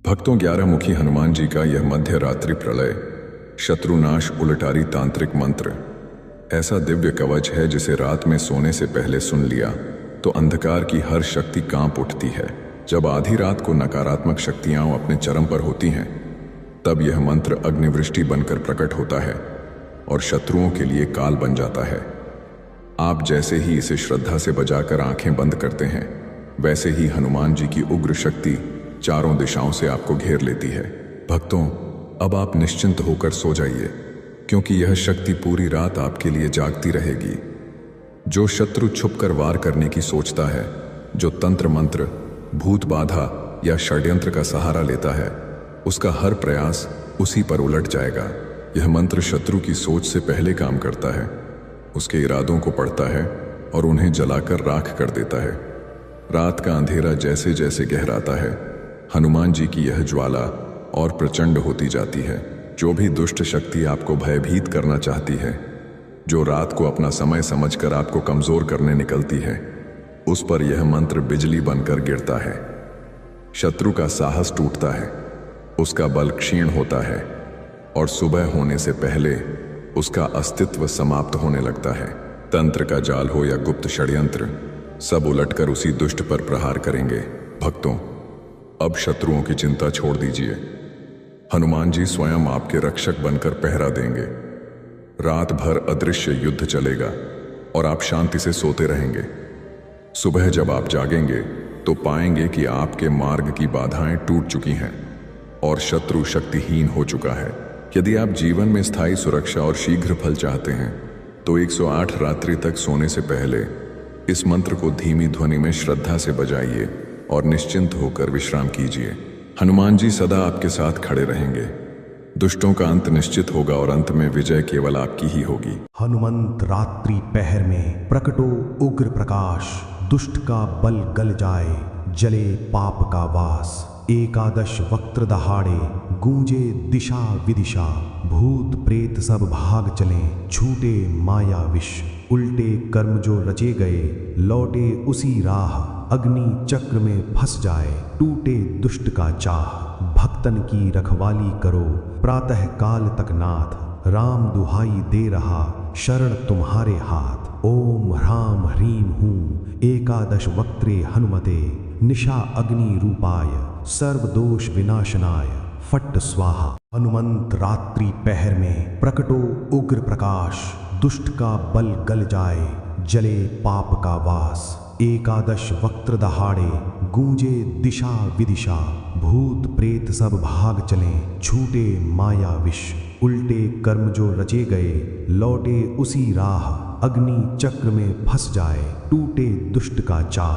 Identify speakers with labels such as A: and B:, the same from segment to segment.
A: भक्तों 11 मुखी हनुमान जी का यह मध्य रात्रि प्रलय शत्रुनाश उलटारी तांत्रिक मंत्र ऐसा दिव्य कवच है जिसे रात में सोने से पहले सुन लिया तो अंधकार की हर शक्ति कांप उठती है। जब आधी रात को नकारात्मक शक्तियां अपने चरम पर होती हैं तब यह मंत्र अग्निवृष्टि बनकर प्रकट होता है और शत्रुओं के लिए काल बन जाता है। आप जैसे ही इसे श्रद्धा से बजाकर आंखें बंद करते हैं वैसे ही हनुमान जी की उग्र शक्ति चारों दिशाओं से आपको घेर लेती है। भक्तों, अब आप निश्चिंत होकर सो जाइए क्योंकि यह शक्ति पूरी रात आपके लिए जागती रहेगी। जो शत्रु छुपकर वार करने की सोचता है, जो तंत्र मंत्र, भूत बाधा या षड्यंत्र का सहारा लेता है, उसका हर प्रयास उसी पर उलट जाएगा। यह मंत्र शत्रु की सोच से पहले काम करता है, उसके इरादों को पढ़ता है और उन्हें जलाकर राख कर देता है। रात का अंधेरा जैसे जैसे गहराता है हनुमान जी की यह ज्वाला और प्रचंड होती जाती है। जो भी दुष्ट शक्ति आपको भयभीत करना चाहती है, जो रात को अपना समय समझकर आपको कमजोर करने निकलती है, उस पर यह मंत्र बिजली बनकर गिरता है। शत्रु का साहस टूटता है, उसका बल क्षीण होता है और सुबह होने से पहले उसका अस्तित्व समाप्त होने लगता है। तंत्र का जाल हो या गुप्त षड्यंत्र, सब उलटकर उसी दुष्ट पर प्रहार करेंगे। भक्तों, अब शत्रुओं की चिंता छोड़ दीजिए। हनुमान जी स्वयं आपके रक्षक बनकर पहरा देंगे। रात भर अदृश्य युद्ध चलेगा और आप शांति से सोते रहेंगे। सुबह जब आप जागेंगे तो पाएंगे कि आपके मार्ग की बाधाएं टूट चुकी हैं और शत्रु शक्तिहीन हो चुका है। यदि आप जीवन में स्थायी सुरक्षा और शीघ्र फल चाहते हैं तो 108 रात्रि तक सोने से पहले इस मंत्र को धीमी ध्वनि में श्रद्धा से बजाइए और निश्चिंत होकर विश्राम कीजिए। हनुमान जी सदा आपके साथ खड़े रहेंगे। दुष्टों का अंत निश्चित होगा और अंत में विजय केवल आपकी ही होगी।
B: हनुमंत रात्रि पहर में प्रकटो उग्र प्रकाश, दुष्ट का बल गल जाए, जले पाप का वास। एकादश वक्त्र दहाड़े, गूंजे दिशा विदिशा, भूत प्रेत सब भाग चले, छूटे माया विष। उल्टे कर्म जो रचे गए, लौटे उसी राह, अग्नि चक्र में फंस जाए, टूटे दुष्ट का चाह। भक्तन की रखवाली करो, प्रातः काल तक नाथ, राम दुहाई दे रहा, शरण तुम्हारे हाथ। ओम ह्राम ह्रीम हूँ, एकादश वक्त्रे हनुमते, निशा अग्नि रूपाय, सर्व दोष विनाशनाय, फट्ट स्वाहा। हनुमंत रात्रि पहर में प्रकटो उग्र प्रकाश, दुष्ट का बल गल जाए, जले पाप का वास। एकादश वक्त्र दहाड़े, गूंजे दिशा विदिशा, भूत प्रेत सब भाग चले, छूटे माया विष। उल्टे कर्म जो रचे गए, लौटे उसी राह, अग्नि चक्र में फंस जाए, टूटे दुष्ट का चाह।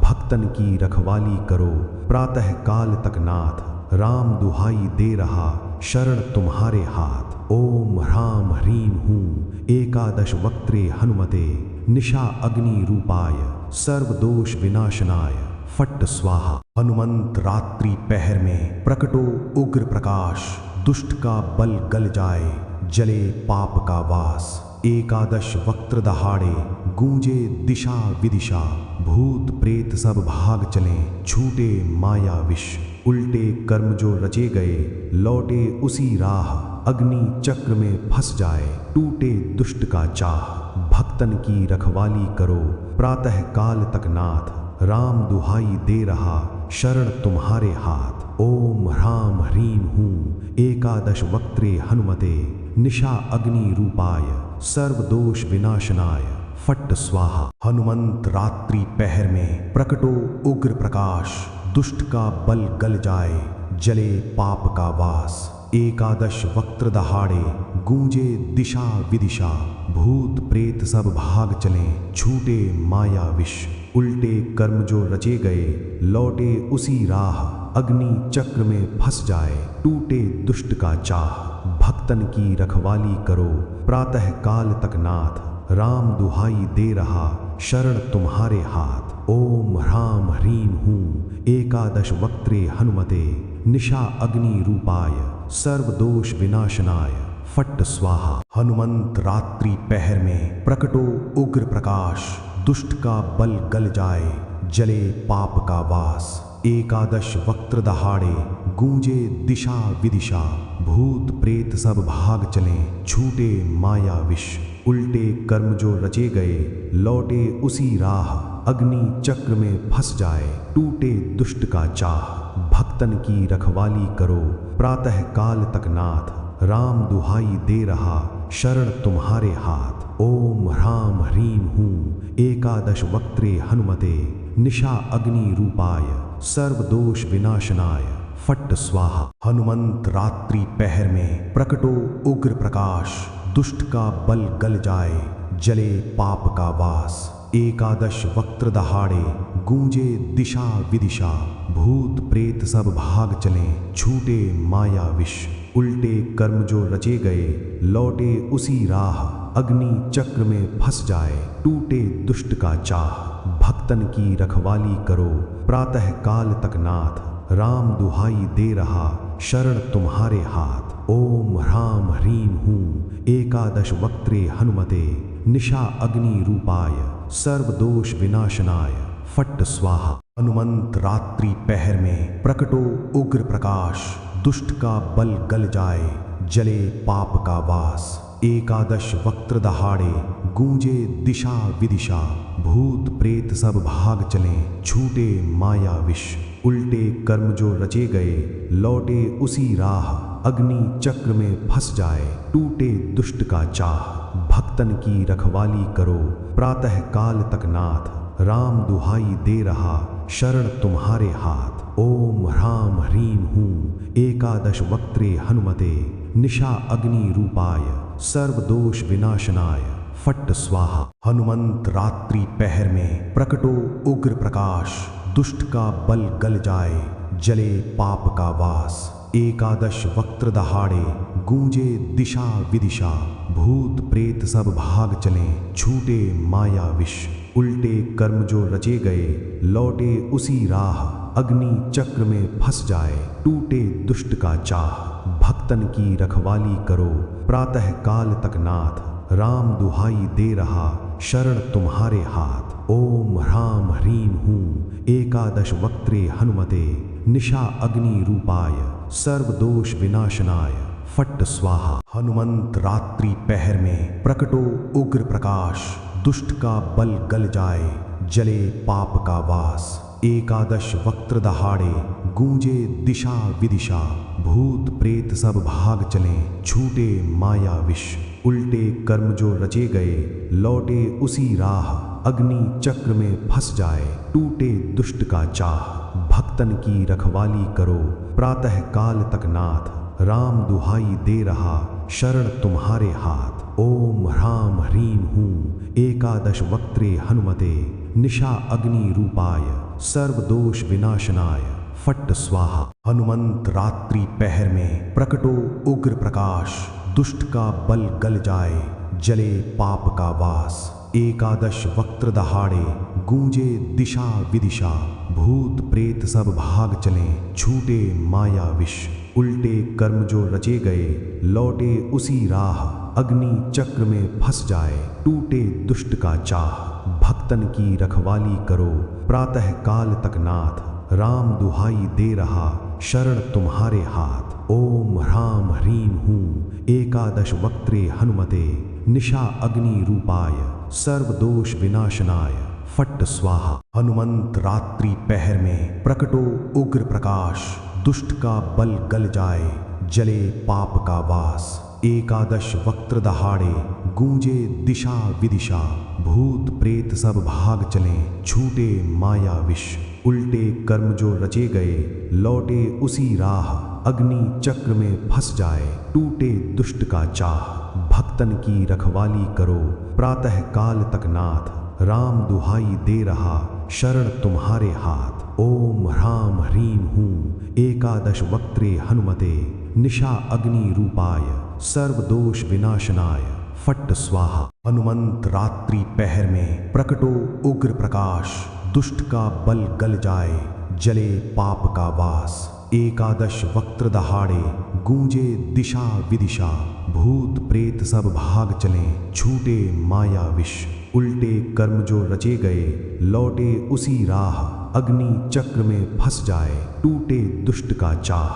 B: भक्तन की रखवाली करो, प्रातः काल तक नाथ, राम दुहाई दे रहा, शरण तुम्हारे हाथ। ओम ह्राम ह्रीम हूँ, एकादश वक्त्रे हनुमते, निशा अग्नि रूपाय, सर्व दोष विनाशनाय, फट्ट स्वाहा। हनुमंत रात्रि पहर में प्रकटो उग्र प्रकाश, दुष्ट का बल गल जाए, जले पाप का वास। एकादश वक्त्र दहाड़े, गूंजे दिशा विदिशा, भूत प्रेत सब भाग चले, छूटे माया विष। उल्टे कर्म जो रचे गए, लौटे उसी राह, अग्नि चक्र में फंस जाए, टूटे दुष्ट का चाह। भक्तन की रखवाली करो, प्रातः काल तक नाथ, राम दुहाई दे रहा, शरण तुम्हारे हाथ। ओम ह्राम ह्रीम हूँ, एकादश वक्त्रे हनुमते, निशा अग्नि रूपाय, सर्व दोष विनाशनाय, फट्ट स्वाहा। हनुमंत रात्रि पहर में प्रकटो उग्र प्रकाश, दुष्ट का बल गल जाए, जले पाप का वास। एकादश वक्त्र दहाड़े, गूंजे दिशा विदिशा, भूत प्रेत सब भाग चले, छूटे माया विष। उल्टे कर्म जो रचे गए, लौटे उसी राह, अग्नि चक्र में फंस जाए, टूटे दुष्ट का चाह। भक्तन की रखवाली करो, प्रातः काल तक नाथ, राम दुहाई दे रहा, शरण तुम्हारे हाथ। ओम ह्राम ह्रीम हूँ, एकादश वक्त्रे हनुमते, निशा अग्नि रूपाय, सर्व दोष विनाशनाय, फट्ट स्वाहा। हनुमंत रात्रि पहर में प्रकटो उग्र प्रकाश, दुष्ट का बल गल जाए, जले पाप का वास। एकादश वक्त्र दहाड़े गूंजे दिशा विदिशा, भूत प्रेत सब भाग चलें, छूटे माया विष, उल्टे कर्म जो रचे गए लौटे उसी राह, अग्नि चक्र में फंस जाए टूटे दुष्ट का चाह। भक्तन की रखवाली करो प्रातः काल तक नाथ, राम दुहाई दे रहा शरण तुम्हारे हाथ। ओम ह्राम ह्रीं हूँ एकादश वक्त्रे हनुमते, निशा अग्नि रूपाय सर्व दोष विनाशनाय, फट्ट स्वाहा। हनुमंत रात्रि पहर में प्रकटो उग्र प्रकाश, दुष्ट का बल गल जाए जले पाप का वास। एकादश वक्त्र दहाड़े गूंजे दिशा विदिशा, भूत प्रेत सब भाग चलें, छूटे माया विष, उल्टे कर्म जो रचे गए लौटे उसी राह, अग्नि चक्र में फंस जाए टूटे दुष्ट का चाह। भक्तन की रखवाली करो प्रातः काल तक नाथ, राम दुहाई दे रहा शरण तुम्हारे हाथ। ओम ह्राम ह्रीं हूँ एकादश वक्त्रे हनुमते, निशा अग्नि रूपाय सर्व दोष विनाशनाय, फट्ट स्वाहा। हनुमंत रात्रि पहर में प्रकटो उग्र प्रकाश, दुष्ट का बल गल जाए जले पाप का वास। एकादश वक्त्र दहाड़े गूंजे दिशा विदिशा, भूत प्रेत सब भाग चलें, छूटे माया विष, उल्टे कर्म जो रचे गए लौटे उसी राह, अग्नि चक्र में फंस जाए टूटे दुष्ट का चाह। भक्तन की रखवाली करो प्रातः काल तक नाथ, राम दुहाई दे रहा शरण तुम्हारे हाथ। ओम ह्राम ह्रीं हूँ एकादश वक्त्रे हनुमते, निशा अग्नि रूपाय सर्व दोष विनाशनाय, फट्ट स्वाहा। हनुमंत रात्रि पहर में प्रकटो उग्र प्रकाश, दुष्ट का बल गल जाए जले पाप का वास। एकादश वक्त्र दहाड़े गूंजे दिशा विदिशा, भूत प्रेत सब भाग चलें, छूटे माया विष, उल्टे कर्म जो रचे गए लौटे उसी राह, अग्नि चक्र में फंस जाए टूटे दुष्ट का चाह। भक्तन की रखवाली करो प्रातः काल तक नाथ, राम दुहाई दे रहा शरण तुम्हारे हाथ। ओम ह्राम ह्रीं हूँ एकादश वक्त्रे हनुमते, निशा अग्नि रूपाय सर्व दोष विनाशनाय, फट्ट स्वाहा। हनुमंत रात्रि पहर में प्रकटो उग्र प्रकाश, दुष्ट का बल गल जाए जले पाप का वास। एकादश वक्त्र दहाड़े गूंजे दिशा विदिशा, भूत प्रेत सब भाग चलें, छूटे माया विष, उल्टे कर्म जो रचे गए लौटे उसी राह, अग्नि चक्र में फंस जाए टूटे दुष्ट का चाह। भक्तन की रखवाली करो प्रातः काल तक नाथ, राम दुहाई दे रहा शरण तुम्हारे हाथ। ओम ह्राम ह्रीं हूँ एकादश वक्त्रे हनुमते, निशा अग्नि रूपाय सर्व दोष विनाशनाय, फट्ट स्वाहा। हनुमंत रात्रि पहर में प्रकटो उग्र प्रकाश, दुष्ट का बल गल जाए जले पाप का वास। एकादश वक्त्र दहाड़े गूंजे दिशा विदिशा, भूत प्रेत सब भाग चलें, छूटे माया विष, उल्टे कर्म जो रचे गए लौटे उसी राह, अग्नि चक्र में फंस जाए टूटे दुष्ट का चाह। भक्तन की रखवाली करो प्रातः काल तक नाथ, राम दुहाई दे रहा शरण तुम्हारे हाथ। ओम ह्राम ह्रीं हूँ एकादश वक्त्रे हनुमते, निशा अग्नि रूपाय सर्व दोष विनाशनाय, फट्ट स्वाहा। हनुमंत रात्रि पहर में प्रकटो उग्र प्रकाश, दुष्ट का बल गल जाए जले पाप का वास। एकादश वक्त्र दहाड़े गूंजे दिशा विदिशा, भूत प्रेत सब भाग चलें, छूटे माया विष, उल्टे कर्म जो रचे गए लौटे उसी राह, अग्नि चक्र में फंस जाए टूटे दुष्ट का चाह। भक्तन की रखवाली करो प्रातः काल तक नाथ, राम दुहाई दे रहा शरण तुम्हारे हाथ। ओम ह्राम ह्रीं हूँ एकादश वक्त्रे हनुमते, निशा अग्नि रूपाय सर्व दोष विनाशनाय, फट्ट स्वाहा। हनुमंत रात्रि पहर में प्रकटो उग्र प्रकाश, दुष्ट का बल गल जाए जले पाप का वास। एकादश वक्त्र दहाड़े गूंजे दिशा विदिशा, भूत प्रेत सब भाग चलें, छूटे माया विष, उल्टे कर्म जो रचे गए लौटे उसी राह, अग्नि चक्र में फंस जाए, टूटे दुष्ट का चाह।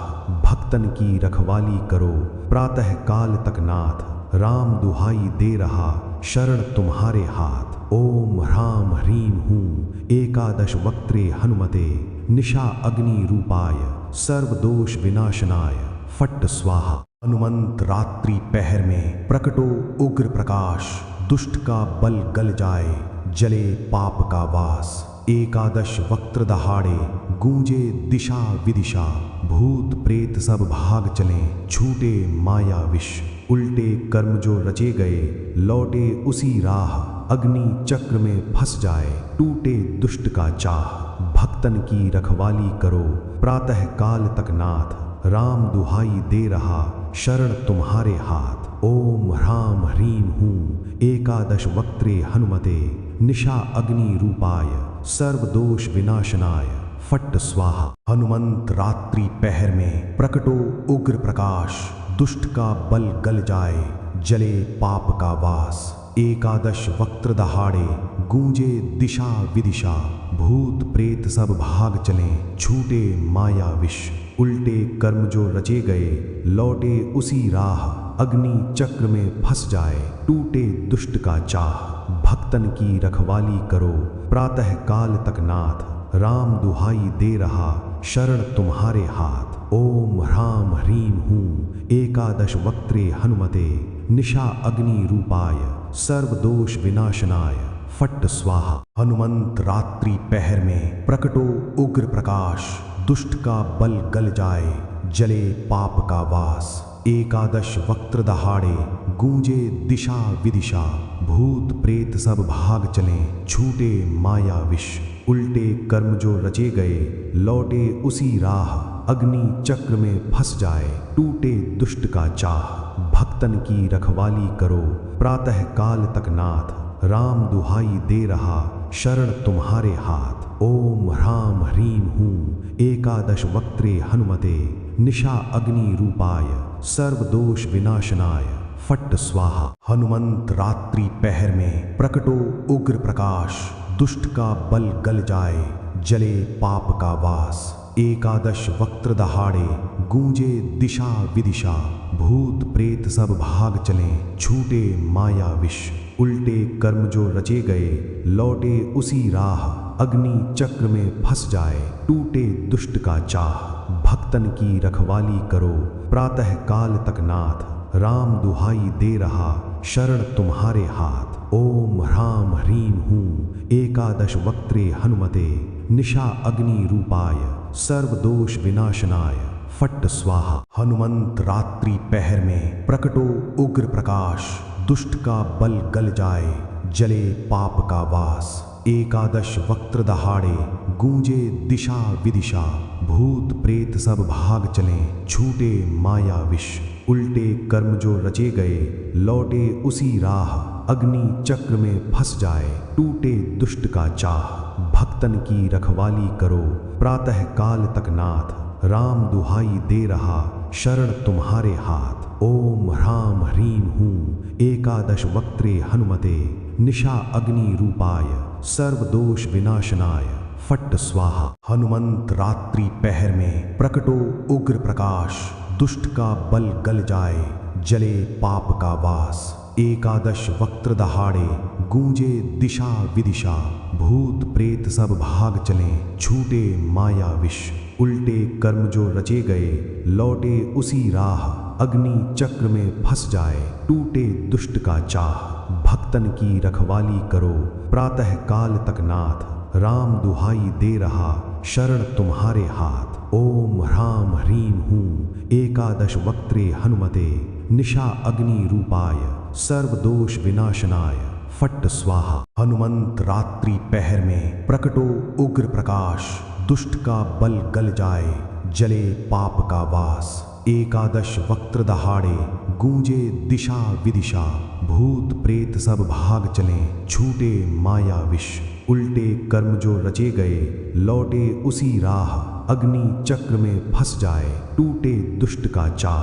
B: भक्तन की रखवाली करो, प्रातः काल तक नाथ। राम दुहाई दे रहा, शरण तुम्हारे हाथ। ओम ह्राम ह्रीं हूँ एकादश वक्त्रे हनुमते, निशा अग्नि रूपाय सर्वदोष विनाशनाय। फट्ट स्वाहा। हनुमंत रात्रि पहर में प्रकटो उग्र प्रकाश, दुष्ट का बल गल जाए, जले पाप का वास। एकादश वक्त्र दहाड़े, गूंजे दिशा विदिशा। भूत प्रेत सब भाग चले, छूटे माया विष। उल्टे कर्म जो रचे गए, लौटे उसी राह। अग्नि चक्र में फंस जाए, टूटे दुष्ट का चाह। भक्तन की रखवाली करो, प्रातः काल तक नाथ। राम दुहाई दे रहा, शरण तुम्हारे हाथ। ओम ह्राम ह्रीं हूँ एकादश वक्त्रे हनुमते, निशा अग्नि रूपाय सर्वदोष विनाशनाय। फट्ट स्वाहा। हनुमंत रात्रि पहर में प्रकटो उग्र प्रकाश, दुष्ट का बल गल जाए, जले पाप का वास। एकादश वक्त्र दहाड़े, गूंजे दिशा विदिशा। भूत प्रेत सब भाग चले, छूटे माया विष। उल्टे कर्म जो रचे गए, लौटे उसी राह। अग्नि चक्र में फंस जाए, टूटे दुष्ट का चाह। भक्तन की रखवाली करो, प्रातः काल तक नाथ। राम दुहाई दे रहा, शरण तुम्हारे हाथ। ओम ह्राम ह्रीं हूँ एकादश वक्त्रे हनुमते, निशा अग्नि रूपाय सर्वदोष विनाशनाय। फट्ट स्वाहा। हनुमंत रात्रि पहर में प्रकटो उग्र प्रकाश, दुष्ट का बल गल जाए, जले पाप का वास। एकादश वक्त्र दहाड़े, गूंजे दिशा विदिशा। भूत प्रेत सब भाग चले, छूटे माया विष। उल्टे कर्म जो रचे गए, लौटे उसी राह। अग्नि चक्र में फंस जाए, टूटे दुष्ट का चाह। भक्तन की रखवाली करो, प्रातः काल तक नाथ। राम दुहाई दे रहा, शरण तुम्हारे हाथ। ओम ह्राम ह्रीं हूँ एकादश वक्त्रे हनुमते, निशा अग्नि रूपाय सर्वदोष विनाशनाय। फट्ट स्वाहा। हनुमंत रात्रि पहर में प्रकटो उग्र प्रकाश, दुष्ट का बल गल जाए, जले पाप का वास। एकादश वक्त्र दहाड़े, गूंजे दिशा विदिशा। भूत प्रेत सब भाग चले, छूटे माया विष। उल्टे कर्म जो रचे गए, लौटे उसी राह। अग्नि चक्र में फंस जाए, टूटे दुष्ट का चाह। भक्तन की रखवाली करो, प्रातः काल तक नाथ। राम दुहाई दे रहा, शरण तुम्हारे हाथ। ओम ह्राम ह्रीं हूँ एकादश वक्त्रे हनुमते, निशा अग्नि रूपाय सर्वदोष विनाशनाय। फट्ट स्वाहा। हनुमंत रात्रि पहर में प्रकटो उग्र प्रकाश, दुष्ट का बल गल जाए, जले पाप का वास। एकादश वक्त्र दहाड़े, गूंजे दिशा विदिशा। भूत प्रेत सब भाग चले, छूटे माया विष। उल्टे कर्म जो रचे गए, लौटे उसी राह। अग्नि चक्र में फंस जाए, टूटे दुष्ट का चाह। भक्तन की रखवाली करो, प्रातः काल तक नाथ। राम दुहाई दे रहा, शरण तुम्हारे हाथ। ओम ह्राम ह्रीं हूँ एकादश वक्त्रे हनुमते, निशा अग्नि रूपाय सर्वदोष विनाशनाय। फट्ट स्वाहा। हनुमंत रात्रि पहर में प्रकटो उग्र प्रकाश, दुष्ट का बल गल जाए, जले पाप का वास। एकादश वक्त्र दहाड़े, गूंजे दिशा विदिशा। भूत प्रेत सब भाग चले, छूटे माया विष। उल्टे कर्म जो रचे गए, लौटे उसी राह। अग्नि चक्र में फंस जाए, टूटे दुष्ट का चाह। भक्तन की रखवाली करो, प्रातः काल तक नाथ। राम दुहाई दे रहा, शरण तुम्हारे हाथ। ओम ह्राम ह्रीं हूँ एकादश वक्त्रे हनुमते, निशा अग्नि रूपाय सर्वदोष विनाशनाय। फट्ट स्वाहा। हनुमंत रात्रि पहर में प्रकटो उग्र प्रकाश, दुष्ट का बल गल जाए, जले पाप का वास। एकादश वक्त्र दहाड़े, गूंजे दिशा विदिशा। भूत प्रेत सब भाग चले, छूटे माया विष। उल्टे कर्म जो रचे गए, लौटे उसी राह। अग्नि चक्र में फंस जाए, टूटे दुष्ट का चाह।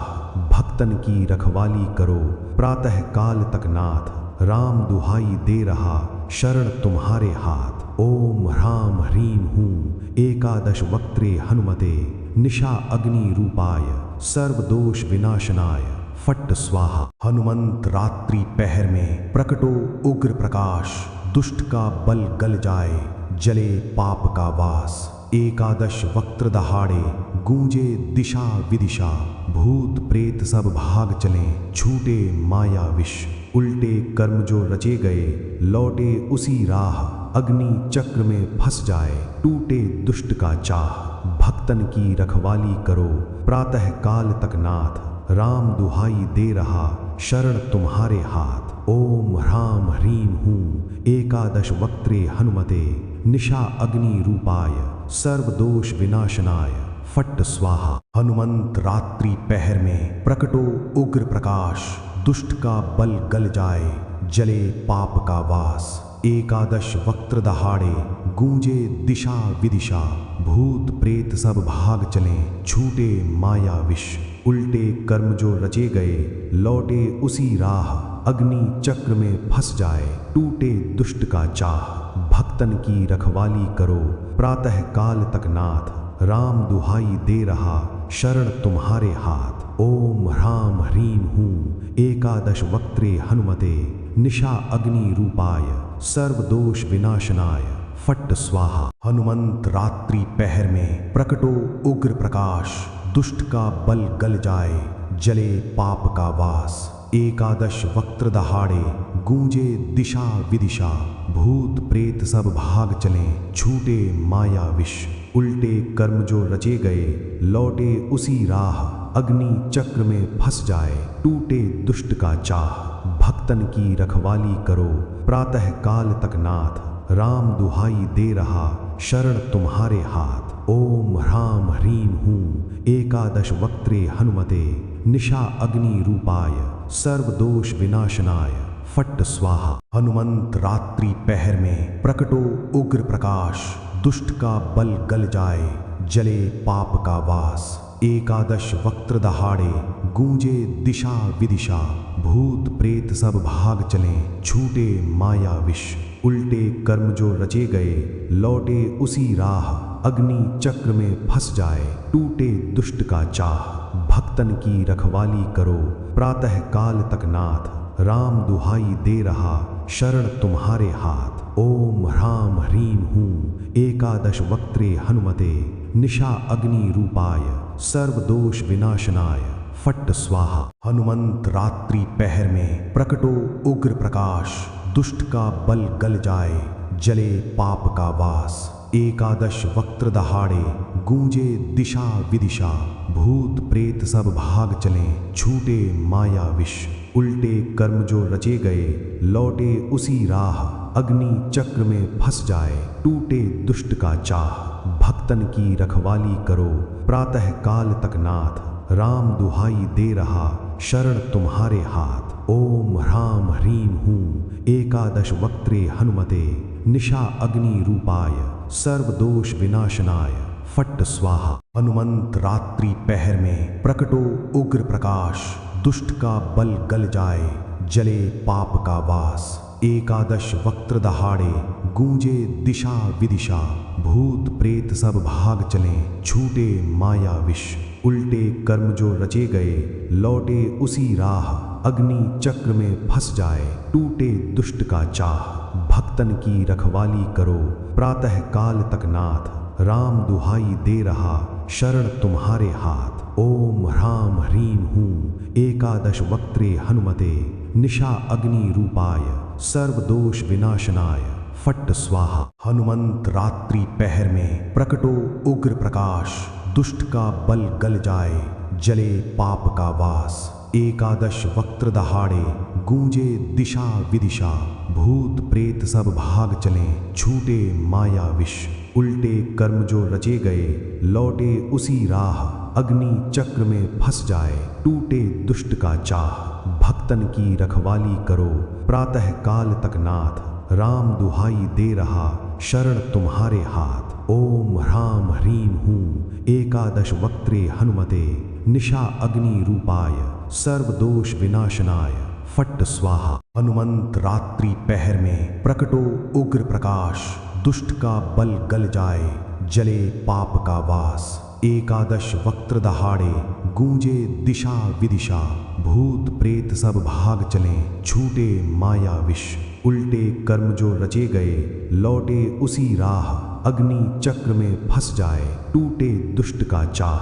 B: भक्तन की रखवाली करो, प्रातः काल तक नाथ। राम दुहाई दे रहा, शरण तुम्हारे हाथ। ओम ह्राम ह्रीं हूँ एकादश वक्त्रे हनुमते निशा अग्नि रूपाय सर्वदोष विनाशनाय फट्ट स्वाहा। हनुमंत रात्रि पहर में प्रकटो उग्र प्रकाश, दुष्ट का बल गल जाए, जले पाप का वास। एकादश वक्त्र दहाड़े गूंजे दिशा विदिशा, भूत प्रेत सब भाग चले, छूटे माया विष। उल्टे कर्म जो रचे गए लौटे उसी राह, अग्नि चक्र में फंस जाए, टूटे दुष्ट का चाह। भक्तन की रखवाली करो प्रातः काल तक नाथ, राम दुहाई दे रहा शरण तुम्हारे हाथ। ओम ह्राम ह्रीम हूँ एकादश वक्त्रे हनुमते निशा अग्नि रूपाय सर्वदोष विनाशनाय फट्ट स्वाहा। हनुमंत रात्रि पहर में प्रकटो उग्र प्रकाश, दुष्ट का बल गल जाए, जले पाप का वास। एकादश वक्त्र दहाड़े गूंजे दिशा विदिशा, भूत प्रेत सब भाग चले, छूटे माया विष। उल्टे कर्म जो रचे गए लौटे उसी राह, अग्नि चक्र में फंस जाए, टूटे दुष्ट का चाह। भक्तन की रखवाली करो प्रातः काल तक नाथ, राम दुहाई दे रहा शरण तुम्हारे हाथ। ओम ह्राम ह्रीम हूँ एकादश वक्त्रे हनुमते निशा अग्नि रूपाय सर्वदोष विनाशनाय फट्ट स्वाहा। हनुमंत रात्रि पहर में प्रकटो उग्र प्रकाश, दुष्ट का बल गल जाए, जले पाप का वास। एकादश वक्त्र दहाड़े गूंजे दिशा विदिशा, भूत प्रेत सब भाग चले, छूटे माया विष। उल्टे कर्म जो रचे गए लौटे उसी राह, अग्नि चक्र में फंस जाए, टूटे दुष्ट का चाह। भक्तन की रखवाली करो प्रातः काल तक नाथ, राम दुहाई दे रहा शरण तुम्हारे हाथ। ओम ह्राम ह्रीम हूँ एकादश वक्त्रे हनुमते निशा अग्नि रूपाय सर्वदोष विनाशनाय फट्ट स्वाहा। हनुमंत रात्रि पहर में प्रकटो उग्र प्रकाश, दुष्ट का बल गल जाए, जले पाप का वास। एकादश वक्त्र दहाड़े गूंजे दिशा विदिशा, भूत प्रेत सब भाग चले, छूटे माया विष। उल्टे कर्म जो रचे गए लौटे उसी राह, अग्नि चक्र में फंस जाए, टूटे दुष्ट का चाह। भक्तन की रखवाली करो प्रातः काल तक नाथ, राम दुहाई दे रहा शरण तुम्हारे हाथ। ओम ह्राम ह्रीम हूँ एकादश वक्त्रे हनुमते निशा अग्नि रूपाय सर्वदोष विनाशनाय फट्ट स्वाहा। हनुमंत रात्रि पहर में प्रकटो उग्र प्रकाश, दुष्ट का बल गल जाए, जले पाप का वास। एकादश वक्त्र दहाड़े गूंजे दिशा विदिशा, भूत प्रेत सब भाग चले, छूटे माया विष। उल्टे कर्म जो रचे गए लौटे उसी राह, अग्नि चक्र में फंस जाए, टूटे दुष्ट का चाह। भक्तन की रखवाली करो प्रातः काल तक नाथ, राम दुहाई दे रहा शरण तुम्हारे हाथ। ओम ह्राम ह्रीम हूँ एकादश वक्त्रे हनुमते निशा अग्नि रूपाय सर्वदोष विनाशनाय फट्ट स्वाहा। हनुमंत रात्रि पहर में प्रकटो उग्र प्रकाश, दुष्ट का बल गल जाए, जले पाप का वास। एकादश वक्त्र दहाड़े गूंजे दिशा विदिशा, भूत प्रेत सब भाग चले, छूटे माया विष। उल्टे कर्म जो रचे गए लौटे उसी राह, अग्नि चक्र में फंस जाए, टूटे दुष्ट का चाह। भक्तन की रखवाली करो प्रातः काल तक नाथ, राम दुहाई दे रहा शरण तुम्हारे हाथ। ओम ह्राम ह्रीम हूँ एकादश वक्त्रे हनुमते निशा अग्नि रूपाय सर्वदोष विनाशनाय फट्ट स्वाहा। हनुमंत रात्रि पहर में प्रकटो उग्र प्रकाश, दुष्ट का बल गल जाए, जले पाप का वास। एकादश वक्त्र दहाड़े गूंजे दिशा विदिशा, भूत प्रेत सब भाग चले, छूटे माया विष। उल्टे कर्म जो रचे गए लौटे उसी राह, अग्नि चक्र में फंस जाए, टूटे दुष्ट का चाह। भक्तन की रखवाली करो प्रातः काल तक नाथ, राम दुहाई दे रहा शरण तुम्हारे हाथ। ओम ह्राम ह्रीम हूँ एकादश वक्त्रे हनुमते निशा अग्नि रूपाय सर्वदोष विनाशनाय फट्ट स्वाहा। हनुमंत रात्रि पहर में प्रकटो उग्र प्रकाश, दुष्ट का बल गल जाए, जले पाप का वास। एकादश वक्त्र दहाड़े गूंजे दिशा विदिशा। भूत प्रेत सब भाग चले छूटे माया विष। उल्टे कर्म जो रचे गए लौटे उसी राह। अग्नि चक्र में फंस जाए टूटे दुष्ट का चाह।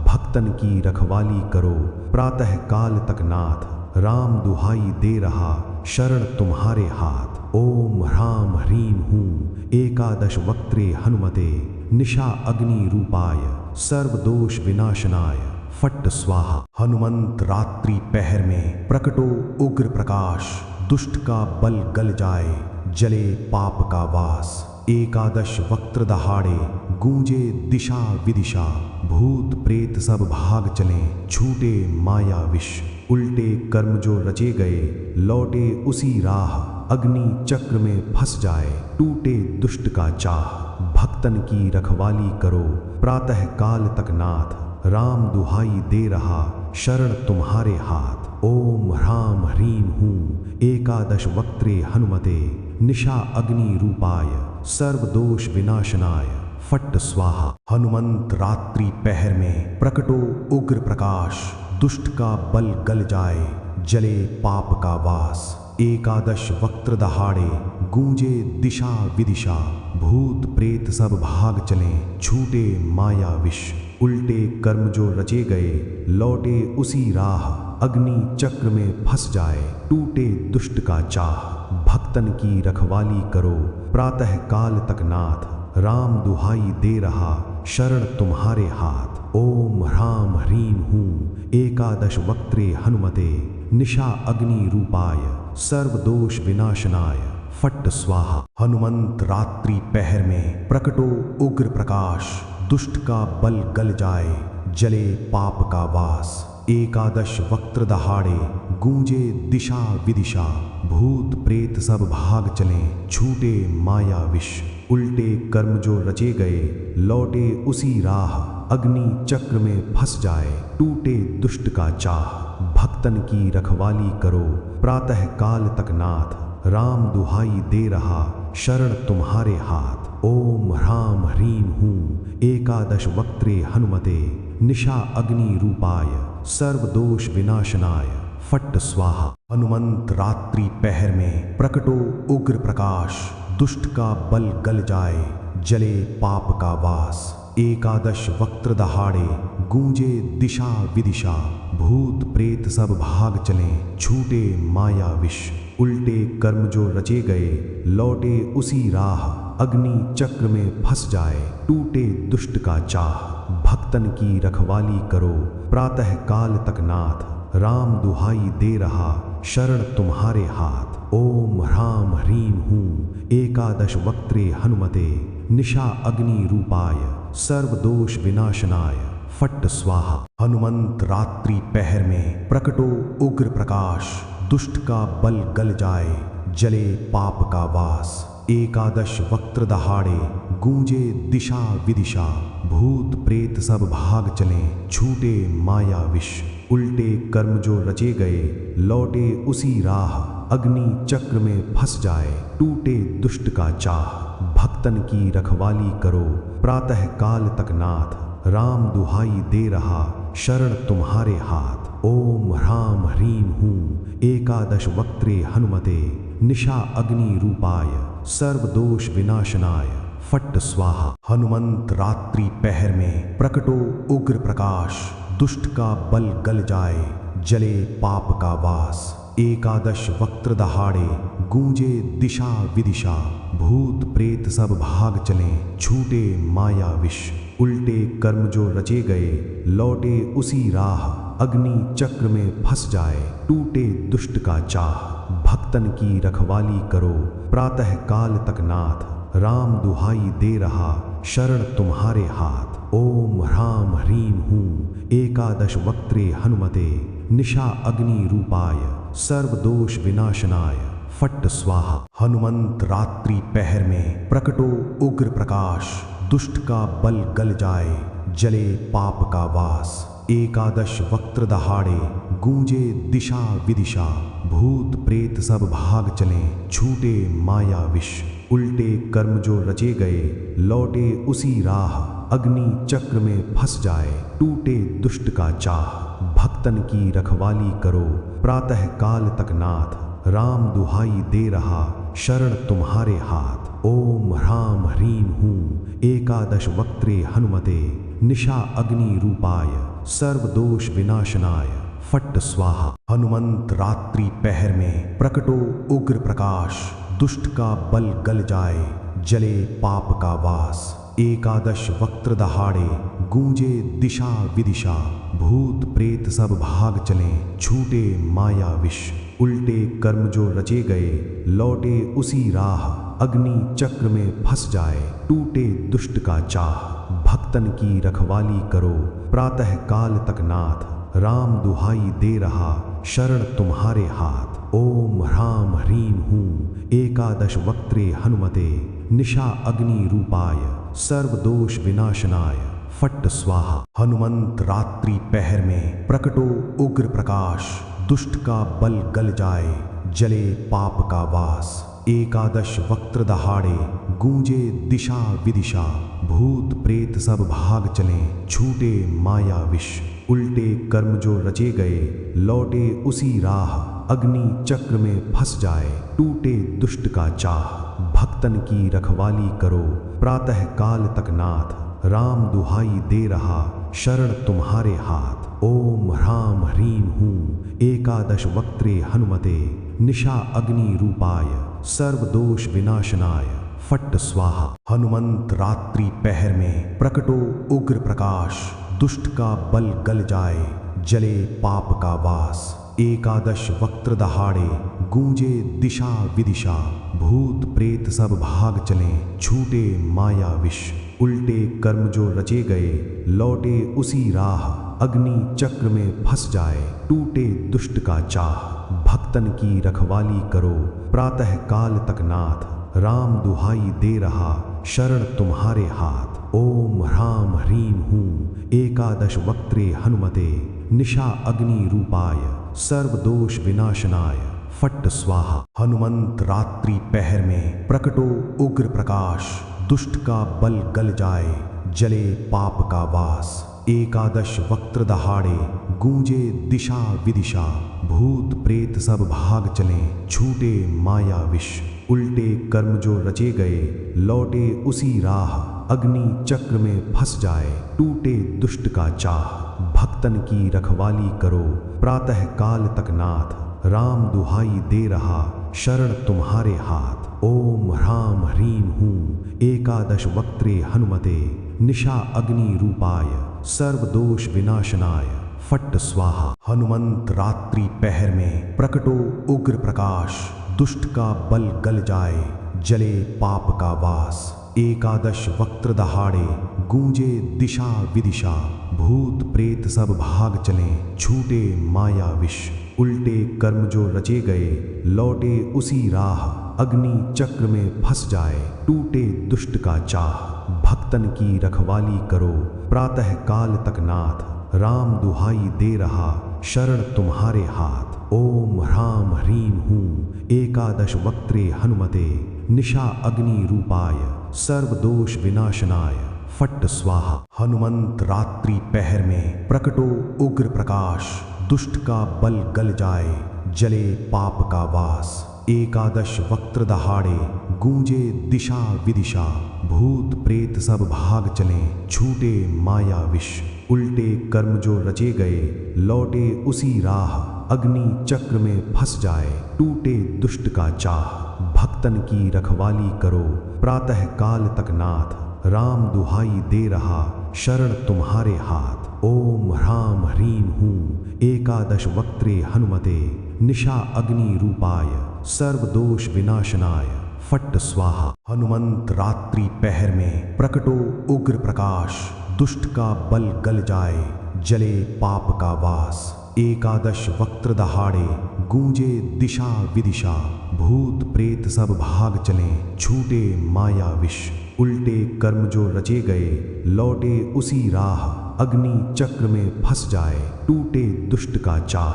B: भक्तन की रखवाली करो प्रातः काल तक नाथ। राम दुहाई दे रहा शरण तुम्हारे हाथ। ओम ह्राम ह्रीम हूँ एकादश वक्त्रे हनुमते। निशा अग्नि रूपाय सर्व दोष विनाशनाय। फट्ट स्वाहा। हनुमंत रात्रि पहर में प्रकटो उग्र प्रकाश। दुष्ट का बल गल जाए जले पाप का वास। एकादश वक्त्र दहाड़े गूंजे दिशा विदिशा। भूत प्रेत सब भाग चले छूटे माया विष। उल्टे कर्म जो रचे गए लौटे उसी राह। अग्नि चक्र में फंस जाए टूटे दुष्ट का चाह। भक्तन की रखवाली करो प्रातः काल तक नाथ। राम दुहाई दे रहा शरण तुम्हारे हाथ। ओम ह्राम ह्रीम हूँ एकादश वक्त्रे हनुमते। निशा अग्नि रूपाय सर्व दोष विनाशनाय। फट्ट स्वाहा। हनुमंत रात्रि पहर में प्रकटो उग्र प्रकाश। दुष्ट का बल गल जाए जले पाप का वास। एकादश वक्त्र दहाड़े गूंजे दिशा विदिशा। भूत प्रेत सब भाग चले छूटे माया विष। उल्टे कर्म जो रचे गए लौटे उसी राह। अग्नि चक्र में फंस जाए टूटे दुष्ट का चाह। भक्तन की रखवाली करो प्रातः काल तक नाथ। राम दुहाई दे रहा शरण तुम्हारे हाथ। ओम ह्राम ह्रीम हूँ एकादश वक्त्रे हनुमते। निशा अग्नि रूपाय सर्व दोष विनाशनाय। फट्ट स्वाहा। हनुमंत रात्रि पहर में प्रकटो उग्र प्रकाश। दुष्ट का बल गल जाए जले पाप का वास। एकादश वक्त्र दहाड़े गूंजे दिशा विदिशा। भूत प्रेत सब भाग चले छूटे माया विष। उल्टे कर्म जो रचे गए लौटे उसी राह। अग्नि चक्र में फंस जाए टूटे दुष्ट का चाह। भक्तन की रखवाली करो प्रातः काल तक नाथ। राम दुहाई दे रहा शरण तुम्हारे हाथ। ओम ह्राम ह्रीम हूँ एकादश वक्त्रे हनुमते। निशा अग्नि रूपाय सर्व दोष विनाशनाय। फट्ट स्वाहा। हनुमंत रात्रि पहर में प्रकटो उग्र प्रकाश। दुष्ट का बल गल जाए जले पाप का वास। एकादश वक्त्र दहाड़े गूंजे दिशा विदिशा। भूत प्रेत सब भाग चले छूटे माया विष। उल्टे कर्म जो रचे गए लौटे उसी राह। अग्नि चक्र में फंस जाए टूटे दुष्ट का चाह। भक्तन की रखवाली करो प्रातः काल तक नाथ। राम दुहाई दे रहा शरण तुम्हारे हाथ। ओम ह्राम ह्रीम हूँ एकादश वक्त्रे हनुमते। निशा अग्नि रूपाय सर्व दोष विनाशनाय। फट्ट स्वाहा। हनुमंत रात्रि पहर में प्रकटो उग्र प्रकाश। दुष्ट का बल गल जाए जले पाप का वास। एकादश वक्त्र दहाड़े गूंजे दिशा विदिशा। भूत प्रेत सब भाग चले छूटे माया विष। उल्टे कर्म जो रचे गए लौटे उसी राह। अग्नि चक्र में फंस जाए टूटे दुष्ट का चाह। भक्तन की रखवाली करो प्रातः काल तक नाथ। राम दुहाई दे रहा शरण तुम्हारे हाथ। ओम ह्राम ह्रीम हूँ एकादश वक्त्रे हनुमते। निशा अग्नि रूपाय सर्व दोष विनाशनाय। फट्ट स्वाहा। हनुमंत रात्रि पहर में प्रकटो उग्र प्रकाश। दुष्ट का बल गल जाए जले पाप का वास। एकादश वक्त्र दहाड़े गूंजे दिशा विदिशा। भूत प्रेत सब भाग चले छूटे माया विष। उल्टे कर्म जो रचे गए लौटे उसी राह। अग्नि चक्र में फंस जाए टूटे दुष्ट का चाह। भक्तन की रखवाली करो प्रातः काल तक नाथ। राम दुहाई दे रहा शरण तुम्हारे हाथ। ओम ह्राम ह्रीम हूँ एकादश वक्त्रे हनुमते। निशा अग्नि रूपाय सर्व दोष विनाशनाय। फट्ट स्वाहा। हनुमंत रात्रि पहर में प्रकटो उग्र प्रकाश। दुष्ट का बल गल जाए जले पाप का वास। एकादश वक्त्र दहाड़े गूंजे दिशा विदिशा, भूत प्रेत सब भाग चलें, छूटे माया विष, उल्टे कर्म जो रचे गए लौटे उसी राह, अग्नि चक्र में फंस जाए टूटे दुष्ट का चाह। भक्तन की रखवाली करो प्रातः काल तक नाथ, राम दुहाई दे रहा शरण तुम्हारे हाथ। ओम ह्राम ह्रीम हूँ एकादश वक्त्रे हनुमते, निशा अग्नि रूपाय सर्व दोष विनाशनाय, फट्ट स्वाहा। हनुमंत रात्रि पहर में प्रकटो उग्र प्रकाश, दुष्ट का बल गल जाए जले पाप का वास। एकादश वक्त्र दहाड़े गूंजे दिशा विदिशा, भूत प्रेत सब भाग चलें, छूटे माया विष, उल्टे कर्म जो रचे गए लौटे उसी राह, अग्नि चक्र में फंस जाए टूटे दुष्ट का चाह। भक्तन की रखवाली करो प्रातः काल तक नाथ, राम दुहाई दे रहा शरण तुम्हारे हाथ। ओम ह्राम ह्रीम हूँ एकादश वक्त्रे हनुमते, निशा अग्नि रूपाय सर्व दोष विनाशनाय, फट्ट स्वाहा। हनुमंत रात्रि पहर में प्रकटो उग्र प्रकाश, दुष्ट का बल गल जाए जले पाप का वास। एकादश वक्त्र दहाड़े गूंजे दिशा विदिशा, भूत प्रेत सब भाग चलें, छूटे माया विष, उल्टे कर्म जो रचे गए लौटे उसी राह, अग्नि चक्र में फंस जाए टूटे दुष्ट का चाह। भक्तन की रखवाली करो प्रातः काल तक नाथ, राम दुहाई दे रहा शरण तुम्हारे हाथ। ओम ह्राम ह्रीम हूँ एकादश वक्त्रे हनुमते, निशा अग्नि रूपाय सर्व दोष विनाशनाय, फट्ट स्वाहा। हनुमंत रात्रि पहर में प्रकटो उग्र प्रकाश, दुष्ट का बल गल जाए जले पाप का वास। एकादश वक्त्र दहाड़े गूंजे दिशा विदिशा, भूत प्रेत सब भाग चलें, छूटे माया विष, उल्टे कर्म जो रचे गए लौटे उसी राह, अग्नि चक्र में फंस जाए टूटे दुष्ट का चाह। भक्तन की रखवाली करो प्रातः काल तक नाथ, राम दुहाई दे रहा शरण तुम्हारे हाथ। ओम ह्राम ह्रीम हूँ एकादश वक्त्रे हनुमते, निशा अग्नि रूपाय सर्व दोष विनाशनाय, फट्ट स्वाहा। हनुमंत रात्रि पहर में प्रकटो उग्र प्रकाश, दुष्ट का बल गल जाए जले पाप का वास। एकादश वक्त्र दहाड़े गूंजे दिशा विदिशा, भूत प्रेत सब भाग चलें, छूटे माया विष, उल्टे कर्म जो रचे गए लौटे उसी राह, अग्नि चक्र में फंस जाए टूटे दुष्ट का चाह। भक्तन की रखवाली करो प्रातः काल तक नाथ, राम दुहाई दे रहा शरण तुम्हारे हाथ। ओम ह्राम ह्रीम हूँ एकादश वक्त्रे हनुमते, निशा अग्नि रूपाय सर्व दोष विनाशनाय, फट्ट स्वाहा। हनुमंत रात्रि पहर में प्रकटो उग्र प्रकाश, दुष्ट का बल गल जाए जले पाप का वास। एकादश वक्त्र दहाड़े गूंजे दिशा विदिशा, भूत प्रेत सब भाग चलें, छूटे माया विष, उल्टे कर्म जो रचे गए लौटे उसी राह, अग्नि चक्र में फंस जाए टूटे दुष्ट का चाह। भक्तन की रखवाली करो प्रातः काल तक नाथ, राम दुहाई दे रहा शरण तुम्हारे हाथ। ओम ह्राम ह्रीम हूँ एकादश वक्त्रे हनुमते, निशा अग्नि रूपाय सर्व दोष विनाशनाय, फट्ट स्वाहा। हनुमंत रात्रि पहर में प्रकटो उग्र प्रकाश, दुष्ट का बल गल जाए जले पाप का वास। एकादश वक्त्र दहाड़े गूंजे दिशा विदिशा, भूत प्रेत सब भाग चलें, छूटे माया विष, उल्टे कर्म जो रचे गए लौटे उसी राह, अग्नि चक्र में फंस जाए टूटे दुष्ट का चाह। भक्तन की रखवाली करो प्रातः काल तक नाथ, राम दुहाई दे रहा शरण तुम्हारे हाथ। ओम ह्राम ह्रीम हूँ एकादश वक्त्रे हनुमते, निशा अग्नि रूपाय सर्व दोष विनाशनाय, फट्ट स्वाहा। हनुमंत रात्रि पहर में प्रकटो उग्र प्रकाश, दुष्ट का बल गल जाए जले पाप का वास। एकादश वक्त्र दहाड़े गूंजे दिशा विदिशा, भूत प्रेत सब भाग चलें, छूटे माया विष, उल्टे कर्म जो रचे गए लौटे उसी राह, अग्नि चक्र में फंस जाए, टूटे दुष्ट का चाह,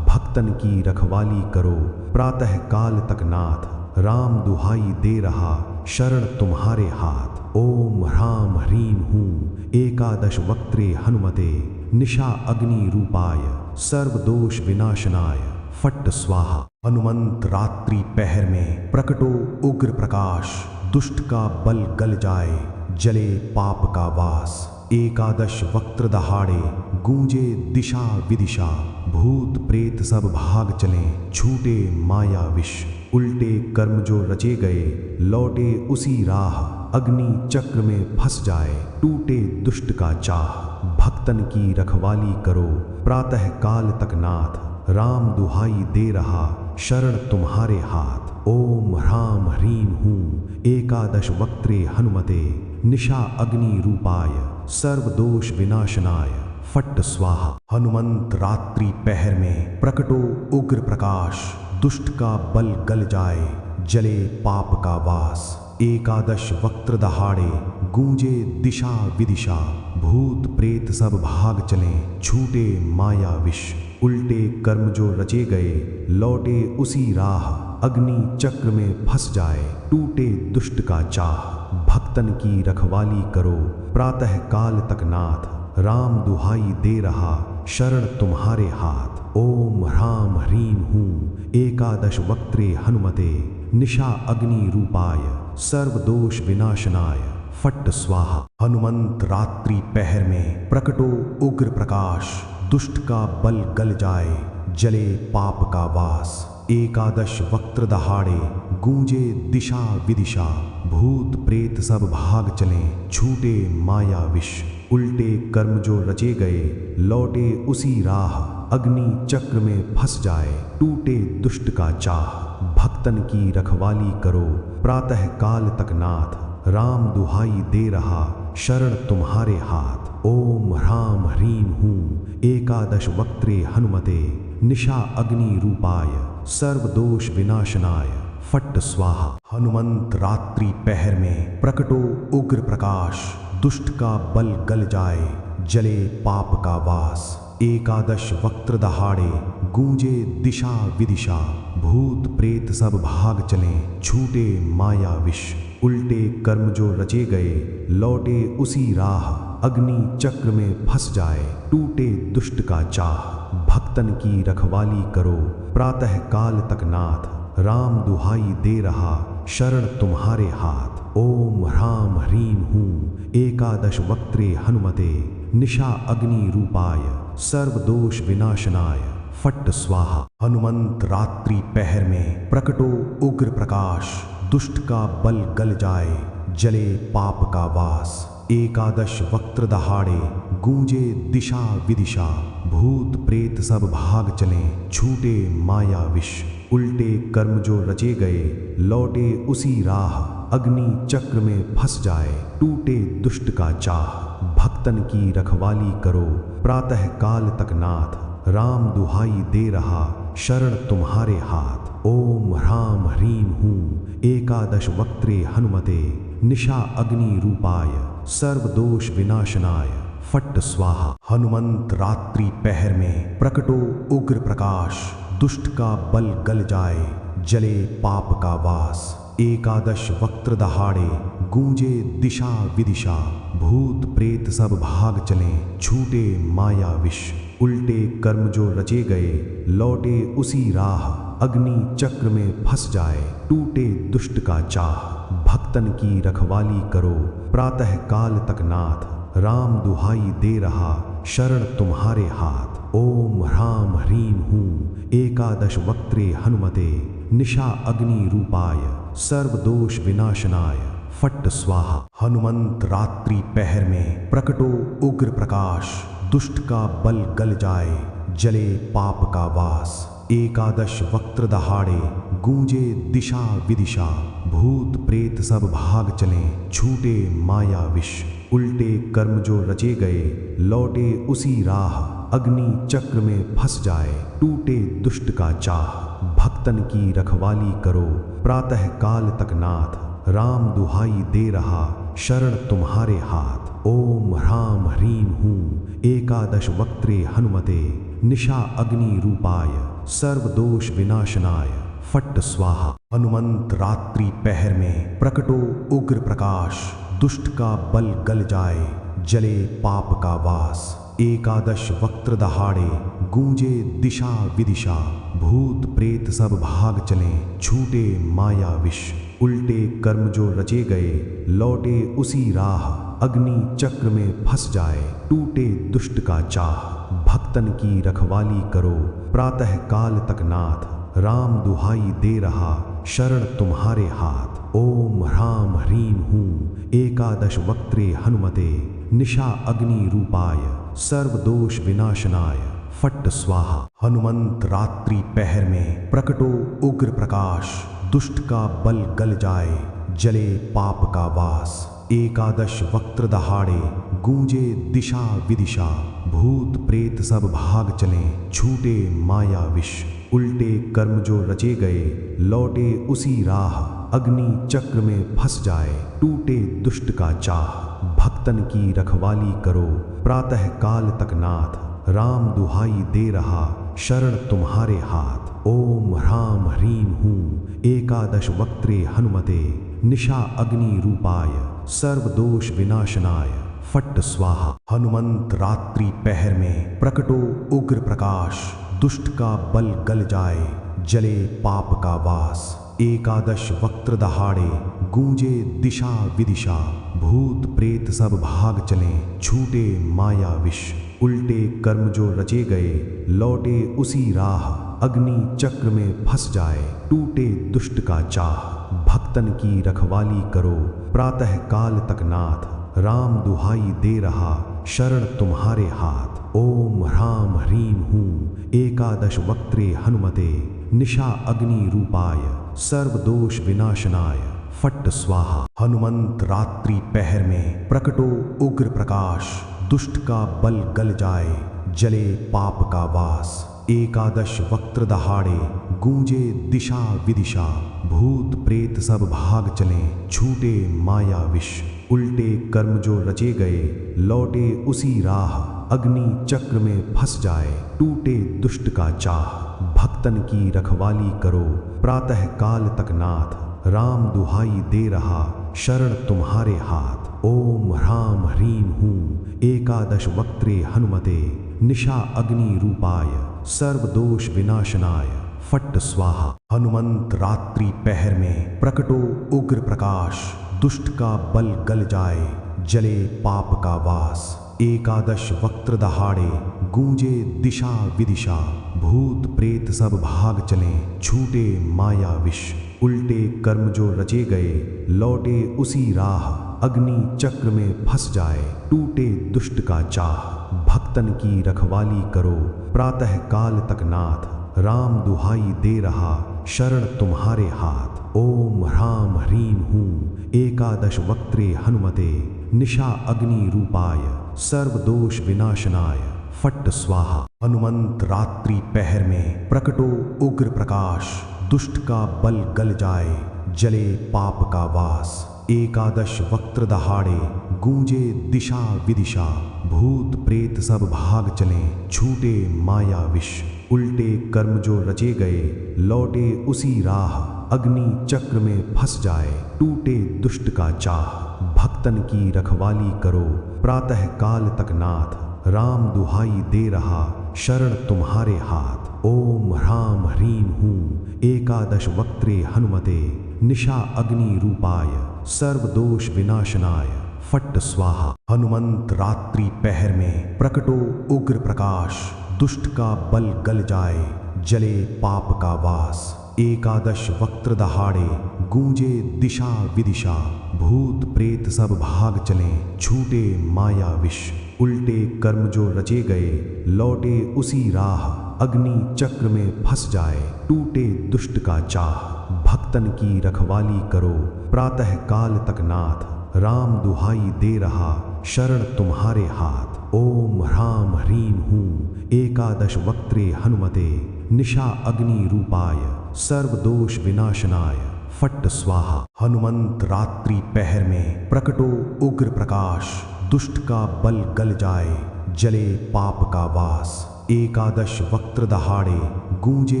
B: भक्तन की रखवाली करो प्रातः काल तक नाथ, राम दुहाई दे रहा शरण तुम्हारे हाथ। ओम ह्राम ह्रीं हूँ एकादश वक्त्रे हनुमते, निशा अग्नि रूपाय सर्वदोष विनाशनाय, फट्ट स्वाहा। हनुमंत रात्रि पहर में प्रकटो उग्र प्रकाश, दुष्ट का बल गल जाए, जले पाप का वास। एकादश वक्त्र दहाड़े गूंजे दिशा विदिशा, भूत प्रेत सब भाग चले, छूटे माया विष। उल्टे कर्म जो रचे गए लौटे उसी राह, अग्नि चक्र में फंस जाए, टूटे दुष्ट का चाह। भक्तन की रखवाली करो प्रातः काल तक नाथ, राम दुहाई दे रहा शरण तुम्हारे हाथ। ओम ह्राम ह्रीं हूँ एकादश वक्त्रे हनुमते, निशा अग्नि रूपाय सर्वदोष विनाशनाय, फट्ट स्वाहा। हनुमंत रात्रि पहर में प्रकटो उग्र प्रकाश, दुष्ट का बल गल जाए, जले पाप का वास। एकादश वक्त्र दहाड़े गूंजे दिशा विदिशा, भूत प्रेत सब भाग चले, छूटे माया विष। उल्टे कर्म जो रचे गए लौटे उसी राह, अग्नि चक्र में फंस जाए, टूटे दुष्ट का चाह। भक्तन की रखवाली करो प्रातः काल तक नाथ, राम दुहाई दे रहा शरण तुम्हारे हाथ। ओम ह्राम ह्रीं हूँ एकादश वक्त्रे हनुमते, निशा अग्नि रूपाय सर्वदोष विनाशनाय, फट्ट स्वाहा। हनुमंत रात्रि पहर में प्रकटो उग्र प्रकाश, दुष्ट का बल गल जाए, जले पाप का वास। एकादश वक्त्र दहाड़े गूंजे दिशा विदिशा, भूत प्रेत सब भाग चले, छूटे माया विष। उल्टे कर्म जो रचे गए लौटे उसी राह, अग्नि चक्र में फंस जाए, टूटे दुष्ट का चाह। भक्तन की रखवाली करो प्रातः काल तक नाथ, राम दुहाई दे रहा शरण तुम्हारे हाथ। ओम ह्राम ह्रीं हूँ एकादश वक्त्रे हनुमते, निशा अग्नि रूपाय सर्वदोष विनाशनाय, फट्ट स्वाहा। हनुमंत रात्रि पहर में प्रकटो उग्र प्रकाश, दुष्ट का बल गल जाए, जले पाप का वास। एकादश वक्त्र दहाड़े गूंजे दिशा विदिशा, भूत प्रेत सब भाग चले, छूटे माया विष। उल्टे कर्म जो रचे गए लौटे उसी राह, अग्नि चक्र में फंस जाए, टूटे दुष्ट का चाह। भक्तन की रखवाली करो प्रातः काल तक नाथ, राम दुहाई दे रहा शरण तुम्हारे हाथ। ओम ह्राम ह्रीं हूँ एकादश वक्त्रे हनुमते, निशा अग्नि रूपाय सर्वदोष विनाशनाय, फट्ट स्वाहा। हनुमंत रात्रि पहर में प्रकटो उग्र प्रकाश, दुष्ट का बल गल जाए, जले पाप का वास। एकादश वक्त्र दहाड़े गूंजे दिशा विदिशा, भूत प्रेत सब भाग चले, छूटे माया विष। उल्टे कर्म जो रचे गए लौटे उसी राह, अग्नि चक्र में फंस जाए, टूटे दुष्ट का चाह। भक्तन की रखवाली करो प्रातः काल तक नाथ, राम दुहाई दे रहा शरण तुम्हारे हाथ। ओम ह्राम ह्रीं हूँ एकादश वक्त्रे हनुमते, निशा अग्नि रूपाय सर्वदोष विनाशनाय, फट्ट स्वाहा। हनुमंत रात्रि पहर में प्रकटो उग्र प्रकाश, दुष्ट का बल गल जाए, जले पाप का वास। एकादश वक्त्र दहाड़े गूंजे दिशा विदिशा, भूत प्रेत सब भाग चले, छूटे माया विष। उल्टे कर्म जो रचे गए लौटे उसी राह, अग्नि चक्र में फंस जाए, टूटे दुष्ट का चाह। भक्तन की रखवाली करो प्रातः काल तक नाथ, राम दुहाई दे रहा शरण तुम्हारे हाथ। ओम ह्राम ह्रीं हूँ एकादश वक्त्रे हनुमते, निशा अग्नि रूपाय सर्वदोष विनाशनाय, फट्ट स्वाहा। हनुमंत रात्रि पहर में प्रकटो उग्र प्रकाश, दुष्ट का बल गल जाए, जले पाप का वास। एकादश वक्त्र दहाड़े गूंजे दिशा विदिशा, भूत प्रेत सब भाग चले, छूटे माया विष। उल्टे कर्म जो रचे गए लौटे उसी राह, अग्नि चक्र में फंस जाए, टूटे दुष्ट का चाह। भक्तन की रखवाली करो प्रातः काल तक नाथ, राम दुहाई दे रहा शरण तुम्हारे हाथ। ओम ह्रां ह्रीं हूं एकादश वक्त्रे हनुमते निशा अग्नि रूपाय सर्वदोष विनाशनाय फट्ट स्वाहा। हनुमंत रात्रि पहर में प्रकटो उग्र प्रकाश, दुष्ट का बल गल जाए, जले पाप का वास। एकादश वक्त्र दहाड़े गूंजे दिशा विदिशा, भूत प्रेत सब भाग चले, छूटे माया विष। उल्टे कर्म जो रचे गए लौटे उसी राह, अग्नि चक्र में फंस जाए, टूटे दुष्ट का चाह। भक्तन की रखवाली करो प्रातः काल तक नाथ, राम दुहाई दे रहा शरण तुम्हारे हाथ। ओम ह्रां ह्रीं हूं एकादश वक्त्रे हनुमते निशा अग्नि रूपाय सर्वदोष विनाशनाय फट्ट स्वाहा। हनुमंत रात्रि पहर में प्रकटो उग्र प्रकाश, दुष्ट का बल गल जाए, जले पाप का वास। एकादश वक्त्र दहाड़े गूंजे दिशा विदिशा, भूत प्रेत सब भाग चले, छूटे माया विष। उल्टे कर्म जो रचे गए लौटे उसी राह, अग्नि चक्र में फंस जाए, टूटे दुष्ट का चाह। भक्तन की रखवाली करो प्रातः काल तक नाथ, राम दुहाई दे रहा शरण तुम्हारे हाथ। ओम ह्रां ह्रीं हूं एकादश वक्त्रे हनुमते निशा अग्नि रूपाय सर्वदोष विनाशनाय फट्ट स्वाहा। हनुमंत रात्रि पहर में प्रकटो उग्र प्रकाश, दुष्ट का बल गल जाए, जले पाप का वास। एकादश वक्त्र दहाड़े गूंजे दिशा विदिशा, भूत प्रेत सब भाग चले, छूटे माया विष। उल्टे कर्म जो रचे गए लौटे उसी राह, अग्नि चक्र में फंस जाए, टूटे दुष्ट का चाह। भक्तन की रखवाली करो प्रातः काल तक नाथ, राम दुहाई दे रहा शरण तुम्हारे हाथ। ओम ह्रां ह्रीं हूं एकादश वक्त्रे हनुमते निशा अग्नि रूपाय सर्वदोष विनाशनाय फट्ट स्वाहा। हनुमंत रात्रि पहर में प्रकटो उग्र प्रकाश, दुष्ट का बल गल जाए, जले पाप का वास। एकादश वक्त्र दहाड़े गूंजे दिशा विदिशा, भूत प्रेत सब भाग चले, छूटे माया विष। उल्टे कर्म जो रचे गए लौटे उसी राह, अग्नि चक्र में फंस जाए, टूटे दुष्ट का चाह। भक्तन की रखवाली करो प्रातः काल तक नाथ, राम दुहाई दे रहा शरण तुम्हारे हाथ। ओम ह्रां ह्रीं हूं एकादश वक्त्रे हनुमते निशा अग्नि रूपाय सर्वदोष विनाशनाय फट्ट स्वाहा। हनुमंत रात्रि पहर में प्रकटो उग्र प्रकाश, दुष्ट का बल गल जाए, जले पाप का वास। एकादश वक्त्र दहाड़े गूंजे दिशा विदिशा, भूत प्रेत सब भाग चले, छूटे माया विष। उल्टे कर्म जो रचे गए लौटे उसी राह, अग्नि चक्र में फंस जाए, टूटे दुष्ट का चाह। भक्तन की रखवाली करो प्रातः काल तक नाथ, राम दुहाई दे रहा शरण तुम्हारे हाथ। ओम ह्रां ह्रीं हूं एकादश वक्त्रे हनुमते निशा अग्नि रूपाय सर्वदोष विनाशनाय फट्ट स्वाहा। हनुमंत रात्रि पहर में प्रकटो उग्र प्रकाश, दुष्ट का बल गल जाए, जले पाप का वास। एकादश वक्त्र दहाड़े गूंजे दिशा विदिशा, भूत प्रेत सब भाग चले, छूटे माया विष। उल्टे कर्म जो रचे गए लौटे उसी राह, अग्नि चक्र में फंस जाए, टूटे दुष्ट का चाह। भक्तन की रखवाली करो प्रातः काल तक नाथ, राम दुहाई दे रहा शरण तुम्हारे हाथ। ओम ह्रां ह्रीं हूं एकादश वक्त्रे हनुमते निशा अग्नि रूपाय सर्वदोष विनाशनाय फट्ट स्वाहा। हनुमंत रात्रि पहर में प्रकटो उग्र प्रकाश, दुष्ट का बल गल जाए, जले पाप का वास। एकादश वक्त्र दहाड़े गूंजे दिशा विदिशा, भूत प्रेत सब भाग चले, छूटे माया विष। उल्टे कर्म जो रचे गए लौटे उसी राह, अग्नि चक्र में फंस जाए, टूटे दुष्ट का चाह। भक्तन की रखवाली करो प्रातः काल तक नाथ, राम दुहाई दे रहा शरण तुम्हारे हाथ। ओम ह्रां ह्रीं हूं एकादश वक्त्रे हनुमते निशा अग्नि रूपाय सर्वदोष विनाशनाय फट स्वाहा। हनुमंत रात्रि पहर में प्रकटो उग्र प्रकाश, दुष्ट का बल गल जाए, जले पाप का वास। एकादश वक्त्र दहाड़े, गूंजे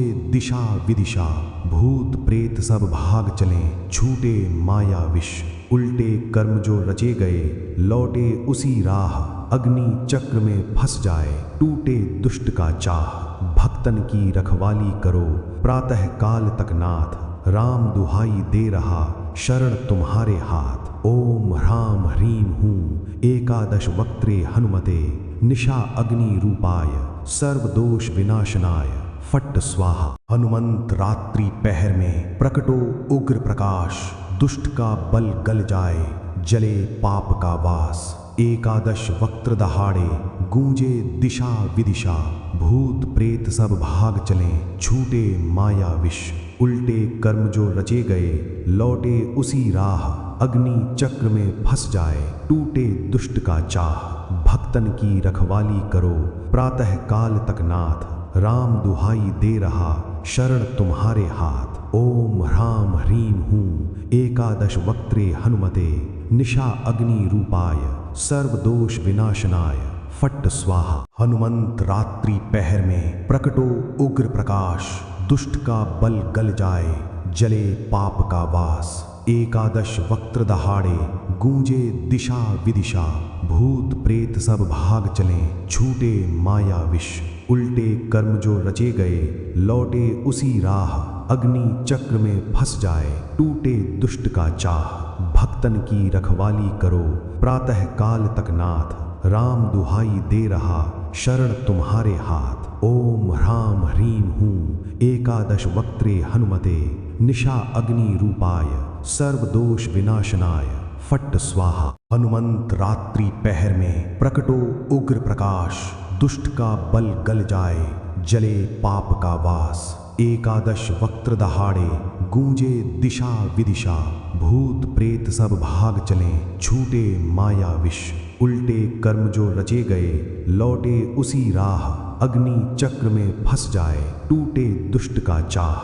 B: दिशा विदिशा, भूत प्रेत सब भाग चले, छूटे माया विष। उल्टे कर्म जो रचे गए, लौटे उसी राह, अग्नि चक्र में फंस जाए, टूटे दुष्ट का चाह। भक्तन की रखवाली करो, प्रातः काल तक नाथ, राम दुहाई दे रहा, शरण तुम्हारे हाथ। ओम ह्राम ह्रीम हूँ, एकादश वक्त्रे हनुमते, निशा अग्नि रूपाय, सर्व दोष विनाशनाय, फट स्वाहा। हनुमंत रात्रि पहर में प्रकटो उग्र प्रकाश, दुष्ट का बल गल जाए, जले पाप का वास। एकादश वक्त्र दहाड़े, गूंजे दिशा विदिशा, भूत प्रेत सब भाग चले, छूटे माया विष। उल्टे कर्म जो रचे गए, लौटे उसी राह, अग्नि चक्र में फंस जाए, टूटे दुष्ट का चाह। भक्तन की रखवाली करो, प्रातः काल तक नाथ, राम दुहाई दे रहा, शरण तुम्हारे हाथ। ओम ह्राम ह्रीम हूँ, एकादश वक्त्रे हनुमते, निशा अग्नि रूपाय, सर्व दोष विनाशनाय, फट स्वाहा। हनुमंत रात्रि पहर में प्रकटो उग्र प्रकाश, दुष्ट का बल गल जाए, जले पाप का वास। एकादश वक्त्र दहाड़े, गूंजे दिशा विदिशा, भूत प्रेत सब भाग चले, छूटे माया विष। उल्टे कर्म जो रचे गए, लौटे उसी राह, अग्नि चक्र में फंस जाए, टूटे दुष्ट का चाह। भक्तन की रखवाली करो, प्रातः काल तक नाथ, राम दुहाई दे रहा, शरण तुम्हारे हाथ। ओम ह्राम ह्रीम हूँ, एकादश वक्त्रे हनुमते, निशा अग्नि रूपाय, सर्व दोष विनाशनाय, फट स्वाहा। हनुमंत रात्रि पहर में प्रकटो उग्र प्रकाश, दुष्ट का बल गल जाए, जले पाप का वास। एकादश वक्त्र दहाड़े, गूंजे दिशा विदिशा, भूत प्रेत सब भाग चले, छूटे माया विष। उल्टे कर्म जो रचे गए, लौटे उसी राह, अग्नि चक्र में फंस जाए, टूटे दुष्ट का चाह।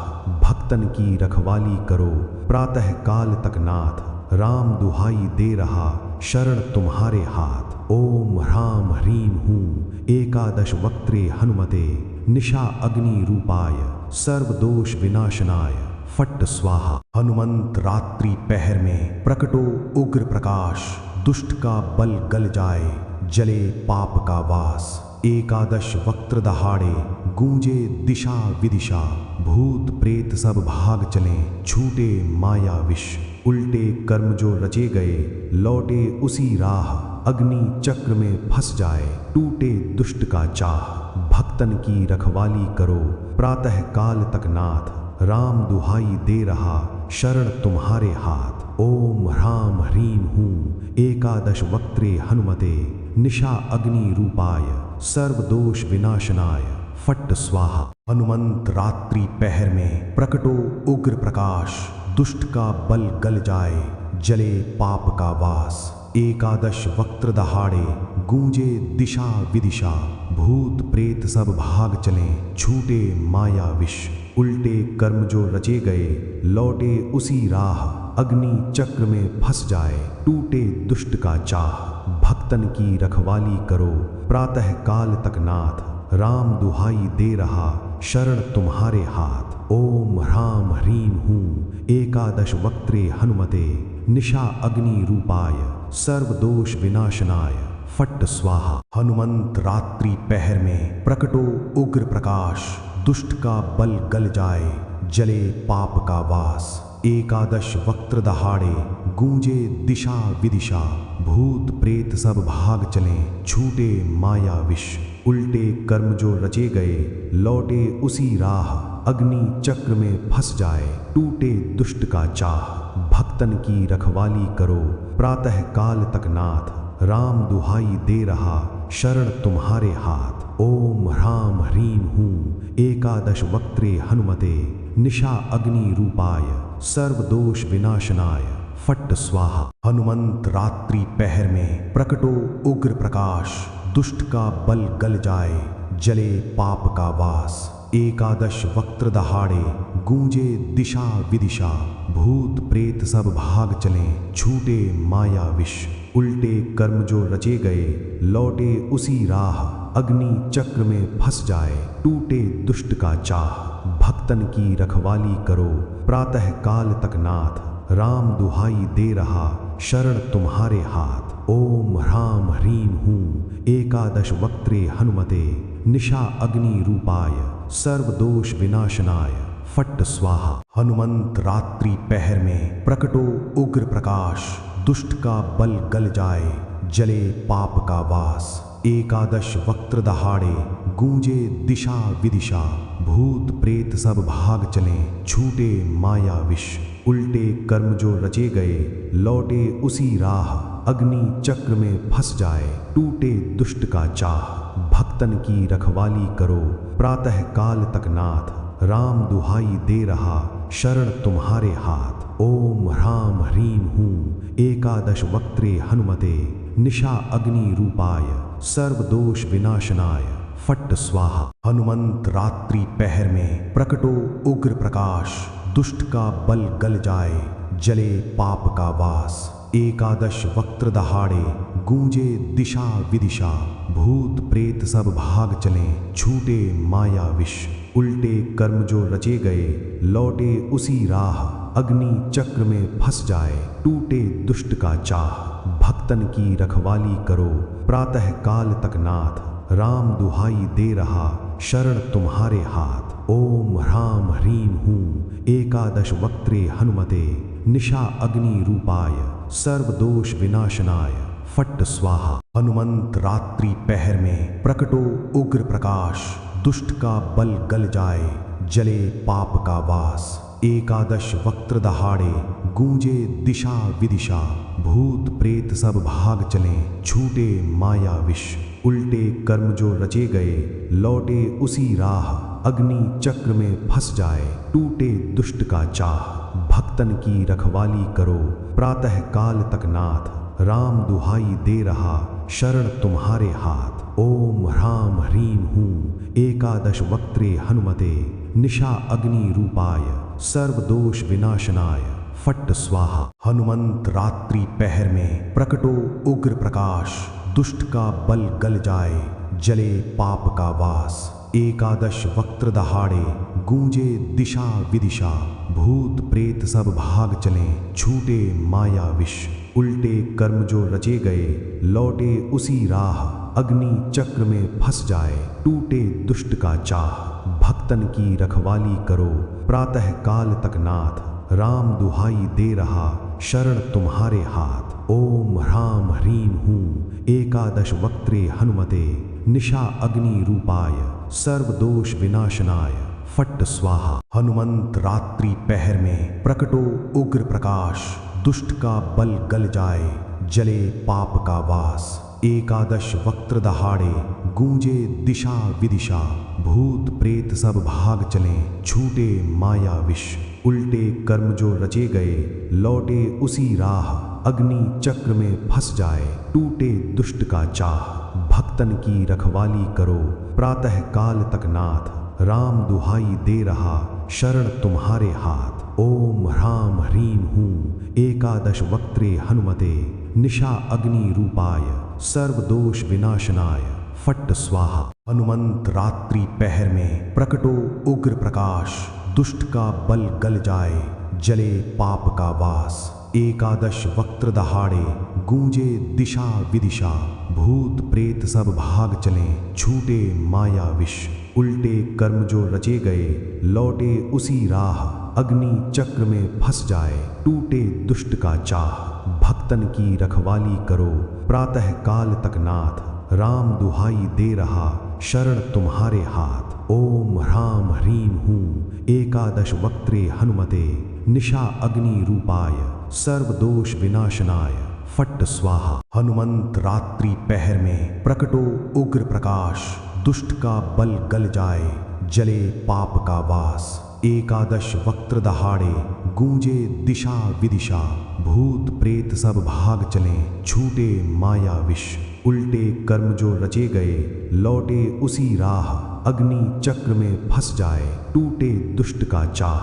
B: भक्तन की रखवाली करो, प्रातः काल तक नाथ, राम दुहाई दे रहा, शरण तुम्हारे हाथ। ओम ह्राम ह्रीम हूँ, एकादश वक्त्रे हनुमते, निशा अग्नि रूपाय, सर्व दोष विनाशनाय, फट स्वाहा। हनुमंत रात्रि पहर में प्रकटो उग्र प्रकाश, दुष्ट का बल गल जाए, जले पाप का वास। एकादश वक्त्र दहाड़े, गूंजे दिशा विदिशा, भूत प्रेत सब भाग चले, छूटे माया विष। उल्टे कर्म जो रचे गए, लौटे उसी राह, अग्नि चक्र में फंस जाए, टूटे दुष्ट का चाह। भक्तन की रखवाली करो, प्रातः काल तक नाथ, राम दुहाई दे रहा, शरण तुम्हारे हाथ। ओम ह्राम ह्रीम हूँ, एकादश वक्त्रे हनुमते, निशा अग्नि रूपाय, सर्व दोष विनाशनाय, फट स्वाहा। हनुमंत रात्रि पहर में प्रकटो उग्र प्रकाश, दुष्ट का बल गल जाए, जले पाप का वास। एकादश वक्त्र दहाड़े, गूंजे दिशा विदिशा, भूत प्रेत सब भाग चले, छूटे माया विष। उल्टे कर्म जो रचे गए, लौटे उसी राह, अग्नि चक्र में फंस जाए, टूटे दुष्ट का चाह। भक्तन की रखवाली करो, प्रातः काल तक नाथ, राम दुहाई दे रहा, शरण तुम्हारे हाथ। ओम ह्राम ह्रीम हूँ, एकादश वक्त्रे हनुमते, निशा अग्नि रूपाय, सर्व दोष विनाशनाय, फट स्वाहा। हनुमंत रात्रि पहर में प्रकटो उग्र प्रकाश, दुष्ट का बल गल जाए, जले पाप का वास। एकादश वक्त्र दहाड़े, गूंजे दिशा विदिशा, भूत प्रेत सब भाग चले, छूटे माया विष। उल्टे कर्म जो रचे गए, लौटे उसी राह, अग्नि चक्र में फंस जाए, टूटे दुष्ट का चाह। भक्तन की रखवाली करो, प्रातः काल तक नाथ, राम दुहाई दे रहा, शरण तुम्हारे हाथ। ओम ह्राम ह्रीम हूँ, एकादश वक्त्रे हनुमते, निशा अग्नि रूपाय, सर्व दोष विनाशनाय, फट स्वाहा। हनुमंत रात्रि पहर में प्रकटो उग्र प्रकाश, दुष्ट का बल गल जाए, जले पाप का वास। एकादश वक्त्र दहाड़े गूंजे दिशा विदिशा, भूत प्रेत सब भाग चलें, छूटे माया विष, उल्टे कर्म जो रचे गए लौटे उसी राह, अग्नि चक्र में फंस जाए टूटे दुष्ट का चाह। भक्तन की रखवाली करो प्रातः काल तक नाथ, राम दुहाई दे रहा शरण तुम्हारे हाथ। ओम ह्राम ह्रीम हूँ एकादश वक्त्रे हनुमते, निशा अग्नि रूपाय सर्व दोष विनाशनाय, फट्ट स्वाहा। हनुमंत रात्रि पहर में प्रकटो उग्र प्रकाश, दुष्ट का बल गल जाए जले पाप का वास। एकादश वक्त्र दहाड़े गूंजे दिशा विदिशा, भूत प्रेत सब भाग चलें, छूटे माया विष, उल्टे कर्म जो रचे गए लौटे उसी राह, अग्नि चक्र में फंस जाए टूटे दुष्ट का चाह। भक्तन की रखवाली करो प्रातः काल तक नाथ, राम दुहाई दे रहा शरण तुम्हारे हाथ। ओम ह्राम ह्रीम हूँ एकादश वक्त्रे हनुमते, निशा अग्नि रूपाय सर्व दोष विनाशनाय, फट्ट स्वाहा। हनुमंत रात्रि पहर में प्रकटो उग्र प्रकाश, दुष्ट का बल गल जाए जले पाप का वास। एकादश वक्त्र दहाड़े गूंजे दिशा विदिशा, भूत प्रेत सब भाग चलें, छूटे माया विष, उल्टे कर्म जो रचे गए लौटे उसी राह, अग्नि चक्र में फंस जाए टूटे दुष्ट का चाह। भक्तन की रखवाली करो प्रातः काल तक नाथ, राम दुहाई दे रहा शरण तुम्हारे हाथ। ओम ह्राम ह्रीम हूँ एकादश वक्त्रे हनुमते, निशा अग्नि रूपाय सर्व दोष विनाशनाय, फट्ट स्वाहा। हनुमंत रात्रि पहर में प्रकटो उग्र प्रकाश, दुष्ट का बल गल जाए जले पाप का वास। एकादश वक्त्र दहाड़े गूंजे दिशा विदिशा, भूत प्रेत सब भाग चलें, छूटे माया विष, उल्टे कर्म जो रचे गए लौटे उसी राह, अग्नि चक्र में फंस जाए टूटे दुष्ट का चाह। भक्तन की रखवाली करो प्रातः काल तक नाथ, राम दुहाई दे रहा शरण तुम्हारे हाथ। ओम ह्राम ह्रीम हूँ एकादश वक्त्रे हनुमते, निशा अग्नि रूपाय सर्व दोष विनाशनाय, फट्ट स्वाहा। हनुमंत रात्रि पहर में प्रकटो उग्र प्रकाश, दुष्ट का बल गल जाए जले पाप का वास। एकादश वक्त्र दहाड़े गूंजे दिशा विदिशा, भूत प्रेत सब भाग चलें, छूटे माया विष, उल्टे कर्म जो रचे गए लौटे उसी राह, अग्नि चक्र में फंस जाए टूटे दुष्ट का चाह। भक्तन की रखवाली करो प्रातः काल तक नाथ, राम दुहाई दे रहा शरण तुम्हारे हाथ। ओम ह्राम ह्रीम हूँ एकादश वक्त्रे हनुमते, निशा अग्नि रूपाय सर्व दोष विनाशनाय, फट्ट स्वाहा। हनुमंत रात्रि पहर में प्रकटो उग्र प्रकाश, दुष्ट का बल गल जाए जले पाप का वास। एकादश वक्त्र दहाड़े गूंजे दिशा विदिशा, भूत प्रेत सब भाग चलें, छूटे माया विष, उल्टे कर्म जो रचे गए लौटे उसी राह, अग्नि चक्र में फंस जाए टूटे दुष्ट का चाह। भक्तन की रखवाली करो प्रातः काल तक नाथ, राम दुहाई दे रहा शरण तुम्हारे हाथ। ओम ह्राम ह्रीम हूँ एकादश वक्त्रे हनुमते, निशा अग्नि रूपाय सर्व दोष विनाशनाय, फट्ट स्वाहा। हनुमंत रात्रि पहर में प्रकटो उग्र प्रकाश, दुष्ट का बल गल जाए जले पाप का वास। एकादश वक्त्र दहाड़े गूंजे दिशा विदिशा, भूत प्रेत सब भाग चलें, छूटे माया विष, उल्टे कर्म जो रचे गए लौटे उसी राह, अग्नि चक्र में फंस जाए टूटे दुष्ट का चाह। भक्तन की रखवाली करो प्रातः काल तक नाथ, राम दुहाई दे रहा शरण तुम्हारे हाथ। ओम ह्राम ह्रीम हूँ एकादश वक्त्रे हनुमते, निशा अग्नि रूपाय सर्व दोष विनाशनाय, फट्ट स्वाहा। हनुमंत रात्रि पहर में प्रकटो उग्र प्रकाश, दुष्ट का बल गल जाए जले पाप का वास। एकादश वक्त्र दहाड़े गूंजे दिशा विदिशा, भूत प्रेत सब भाग चलें, छूटे माया विष, उल्टे कर्म जो रचे गए लौटे उसी राह, अग्नि चक्र में फंस जाए, टूटे दुष्ट का चाह,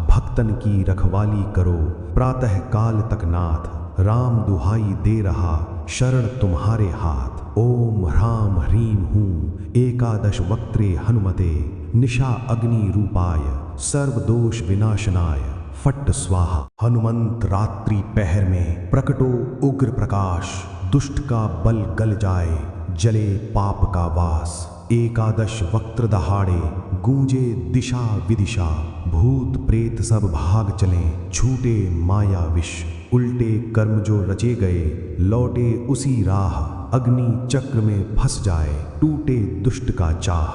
B: भक्तन की रखवाली करो प्रातः काल तक नाथ। राम दुहाई दे रहा शरण तुम्हारे हाथ। ओम ह्राम ह्रीम हूँ एकादश वक्त्रे हनुमते, निशा अग्नि रूपाय सर्वदोष विनाशनाय फट्ट स्वाहा। हनुमंत रात्रि पहर में प्रकटो उग्र प्रकाश, दुष्ट का बल गल जाए जले पाप का वास। एकादश वक्त्र दहाड़े गूंजे दिशा विदिशा, भूत प्रेत सब भाग चलें छूटे माया विष। उल्टे कर्म जो रचे गए लौटे उसी राह, अग्नि चक्र में फंस जाए टूटे दुष्ट का चाह।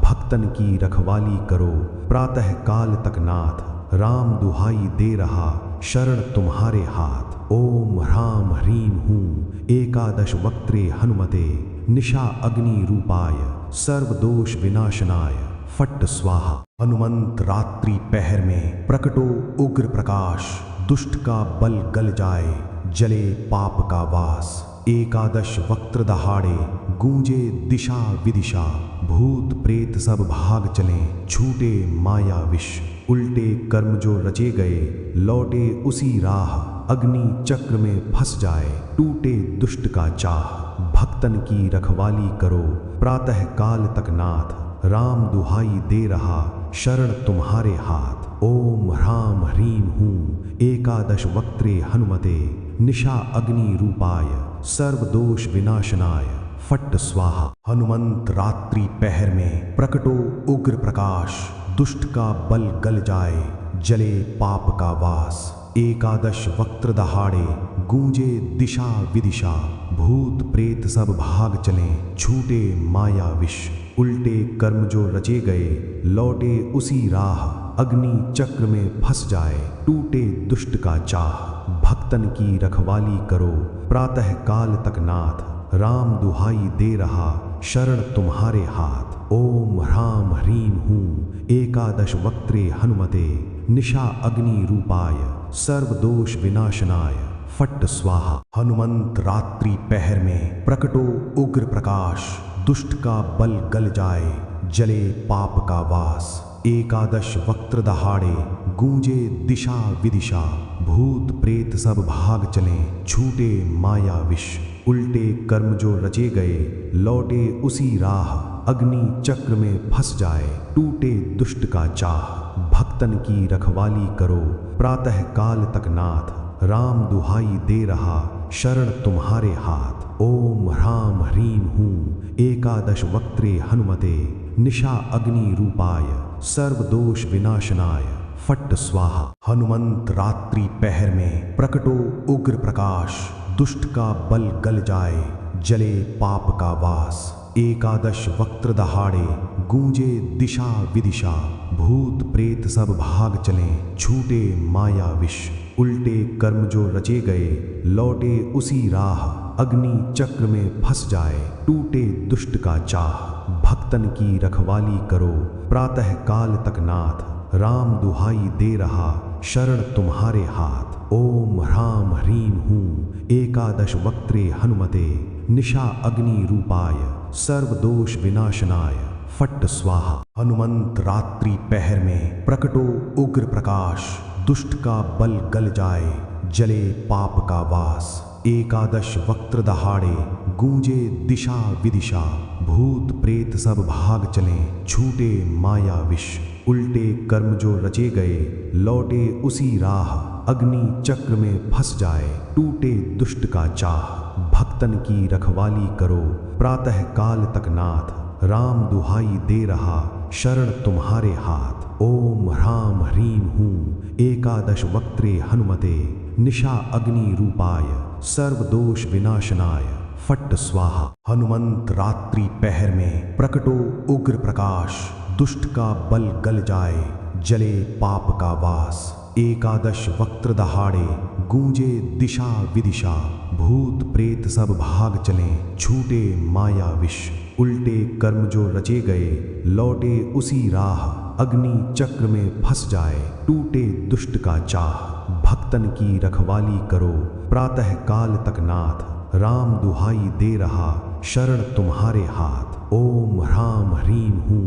B: भक्तन की रखवाली करो प्रातः काल तक नाथ, राम दुहाई दे रहा शरण तुम्हारे हाथ। ओम ह्राम ह्रीम हूँ एकादश वक्त्रे हनुमते, निशा अग्नि रूपाय सर्वदोष विनाशनाय फट्ट स्वाहा। हनुमंत रात्रि पहर में प्रकटो उग्र प्रकाश, दुष्ट का बल गल जाए जले पाप का वास। एकादश वक्त्र दहाड़े गूंजे दिशा विदिशा, भूत प्रेत सब भाग चलें छूटे माया विष। उल्टे कर्म जो रचे गए लौटे उसी राह, अग्नि चक्र में फंस जाए टूटे दुष्ट का चाह। भक्तन की रखवाली करो प्रातः काल तक नाथ, राम दुहाई दे रहा शरण तुम्हारे हाथ। ओम ह्राम ह्रीम हूँ एकादश वक्त्रे हनुमते, निशा अग्नि रूपाय सर्वदोष विनाशनाय फट्ट स्वाहा। हनुमंत रात्रि पहर में प्रकटो उग्र प्रकाश, दुष्ट का बल गल जाए जले पाप का वास। एकादश वक्त्र दहाड़े गूंजे दिशा विदिशा, भूत प्रेत सब भाग चलें छूटे माया विष। उल्टे कर्म जो रचे गए लौटे उसी राह, अग्नि चक्र में फंस जाए टूटे दुष्ट का चाह। भक्तन की रखवाली करो प्रातः काल तक नाथ, राम दुहाई दे रहा शरण तुम्हारे हाथ। ओम ह्राम ह्रीम हूँ एकादश वक्त्रे हनुमते, निशा अग्नि रूपाय सर्वदोष विनाशनाय फट्ट स्वाहा। हनुमंत रात्रि पहर में प्रकटो उग्र प्रकाश, दुष्ट का बल गल जाए जले पाप का वास। एकादश वक्त्र दहाड़े गूंजे दिशा विदिशा, भूत प्रेत सब भाग चलें छूटे माया विष। उल्टे कर्म जो रचे गए लौटे उसी राह, अग्नि चक्र में फंस जाए टूटे दुष्ट का चाह। भक्तन की रखवाली करो प्रातः काल तक नाथ, राम दुहाई दे रहा शरण तुम्हारे हाथ। ओम ह्राम ह्रीम हूँ एकादश वक्त्रे हनुमते, निशा अग्नि रूपाय सर्वदोष विनाशनाय फट्ट स्वाहा। हनुमंत रात्रि पहर में प्रकटो उग्र प्रकाश, दुष्ट का बल गल जाए जले पाप का वास। एकादश वक्त्र दहाड़े गूंजे दिशा विदिशा, भूत प्रेत सब भाग चलें छूटे माया विष। उल्टे कर्म जो रचे गए लौटे उसी राह, अग्नि चक्र में फंस जाए टूटे दुष्ट का चाह। भक्तन की रखवाली करो प्रातः काल तक नाथ, राम दुहाई दे रहा शरण तुम्हारे हाथ। ओम ह्राम ह्रीम हूँ एकादश वक्त्रे हनुमते, निशा अग्नि रूपाय सर्वदोष विनाशनाय फट्ट स्वाहा। हनुमंत रात्रि पहर में प्रकटो उग्र प्रकाश, दुष्ट का बल गल जाए जले पाप का वास। एकादश वक्त्र दहाड़े गूंजे दिशा विदिशा, भूत प्रेत सब भाग चलें छूटे माया विष। उल्टे कर्म जो रचे गए लौटे उसी राह, अग्नि चक्र में फंस जाए टूटे दुष्ट का चाह। भक्तन की रखवाली करो प्रातः काल तक नाथ, राम दुहाई दे रहा शरण तुम्हारे हाथ। ओम ह्राम ह्रीम हूँ एकादश वक्त्रे हनुमते, निशा अग्नि रूपाय सर्वदोष विनाशनाय फट्ट स्वाहा। हनुमंत रात्रि पहर में प्रकटो उग्र प्रकाश, दुष्ट का बल गल जाए जले पाप का वास। एकादश वक्त्र दहाड़े गूंजे दिशा विदिशा, भूत प्रेत सब भाग चलें छूटे माया विष। उल्टे कर्म जो रचे गए लौटे उसी राह, अग्नि चक्र में फंस जाए टूटे दुष्ट का चाह। भक्तन की रखवाली करो प्रातः काल तक नाथ, राम दुहाई दे रहा शरण तुम्हारे हाथ। ओम ह्रां ह्रीं हूं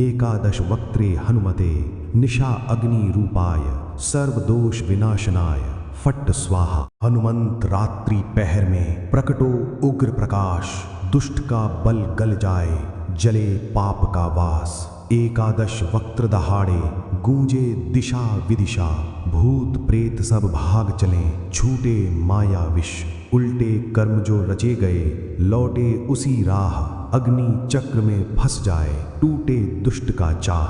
B: एकादश वक्त्रे हनुमते निशा अग्नि रूपाय सर्वदोष विनाशनाय फट्ट स्वाहा। हनुमंत रात्रि पहर में प्रकटो उग्र प्रकाश, दुष्ट का बल गल जाए, जले पाप का वास। एकादश वक्त्र दहाड़े गूंजे दिशा विदिशा, भूत प्रेत सब भाग चलें, छूटे माया विष। उल्टे कर्म जो रचे गए लौटे उसी राह, अग्नि चक्र में फंस जाए टूटे दुष्ट का चाह।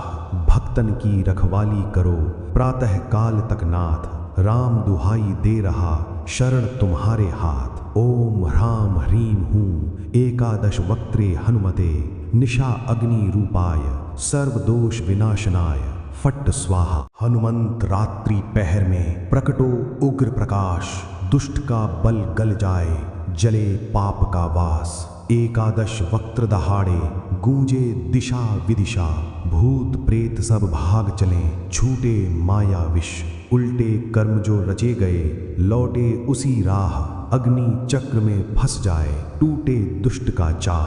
B: भक्तन की रखवाली करो प्रातः काल तक नाथ, राम दुहाई दे रहा शरण तुम्हारे हाथ। ओम ह्रां ह्रीं हूं एकादश वक्त्रे हनुमते निशा अग्नि रूपाय सर्वदोष विनाशनाय फट्ट स्वाहा। हनुमंत रात्रि पहर में प्रकटो उग्र प्रकाश, दुष्ट का बल गल जाए, जले पाप का वास। एकादश वक्त्र दहाड़े गूंजे दिशा विदिशा, भूत प्रेत सब भाग चलें, छूटे माया विष। उल्टे कर्म जो रचे गए लौटे उसी राह, अग्नि चक्र में फंस जाए टूटे दुष्ट का चाह।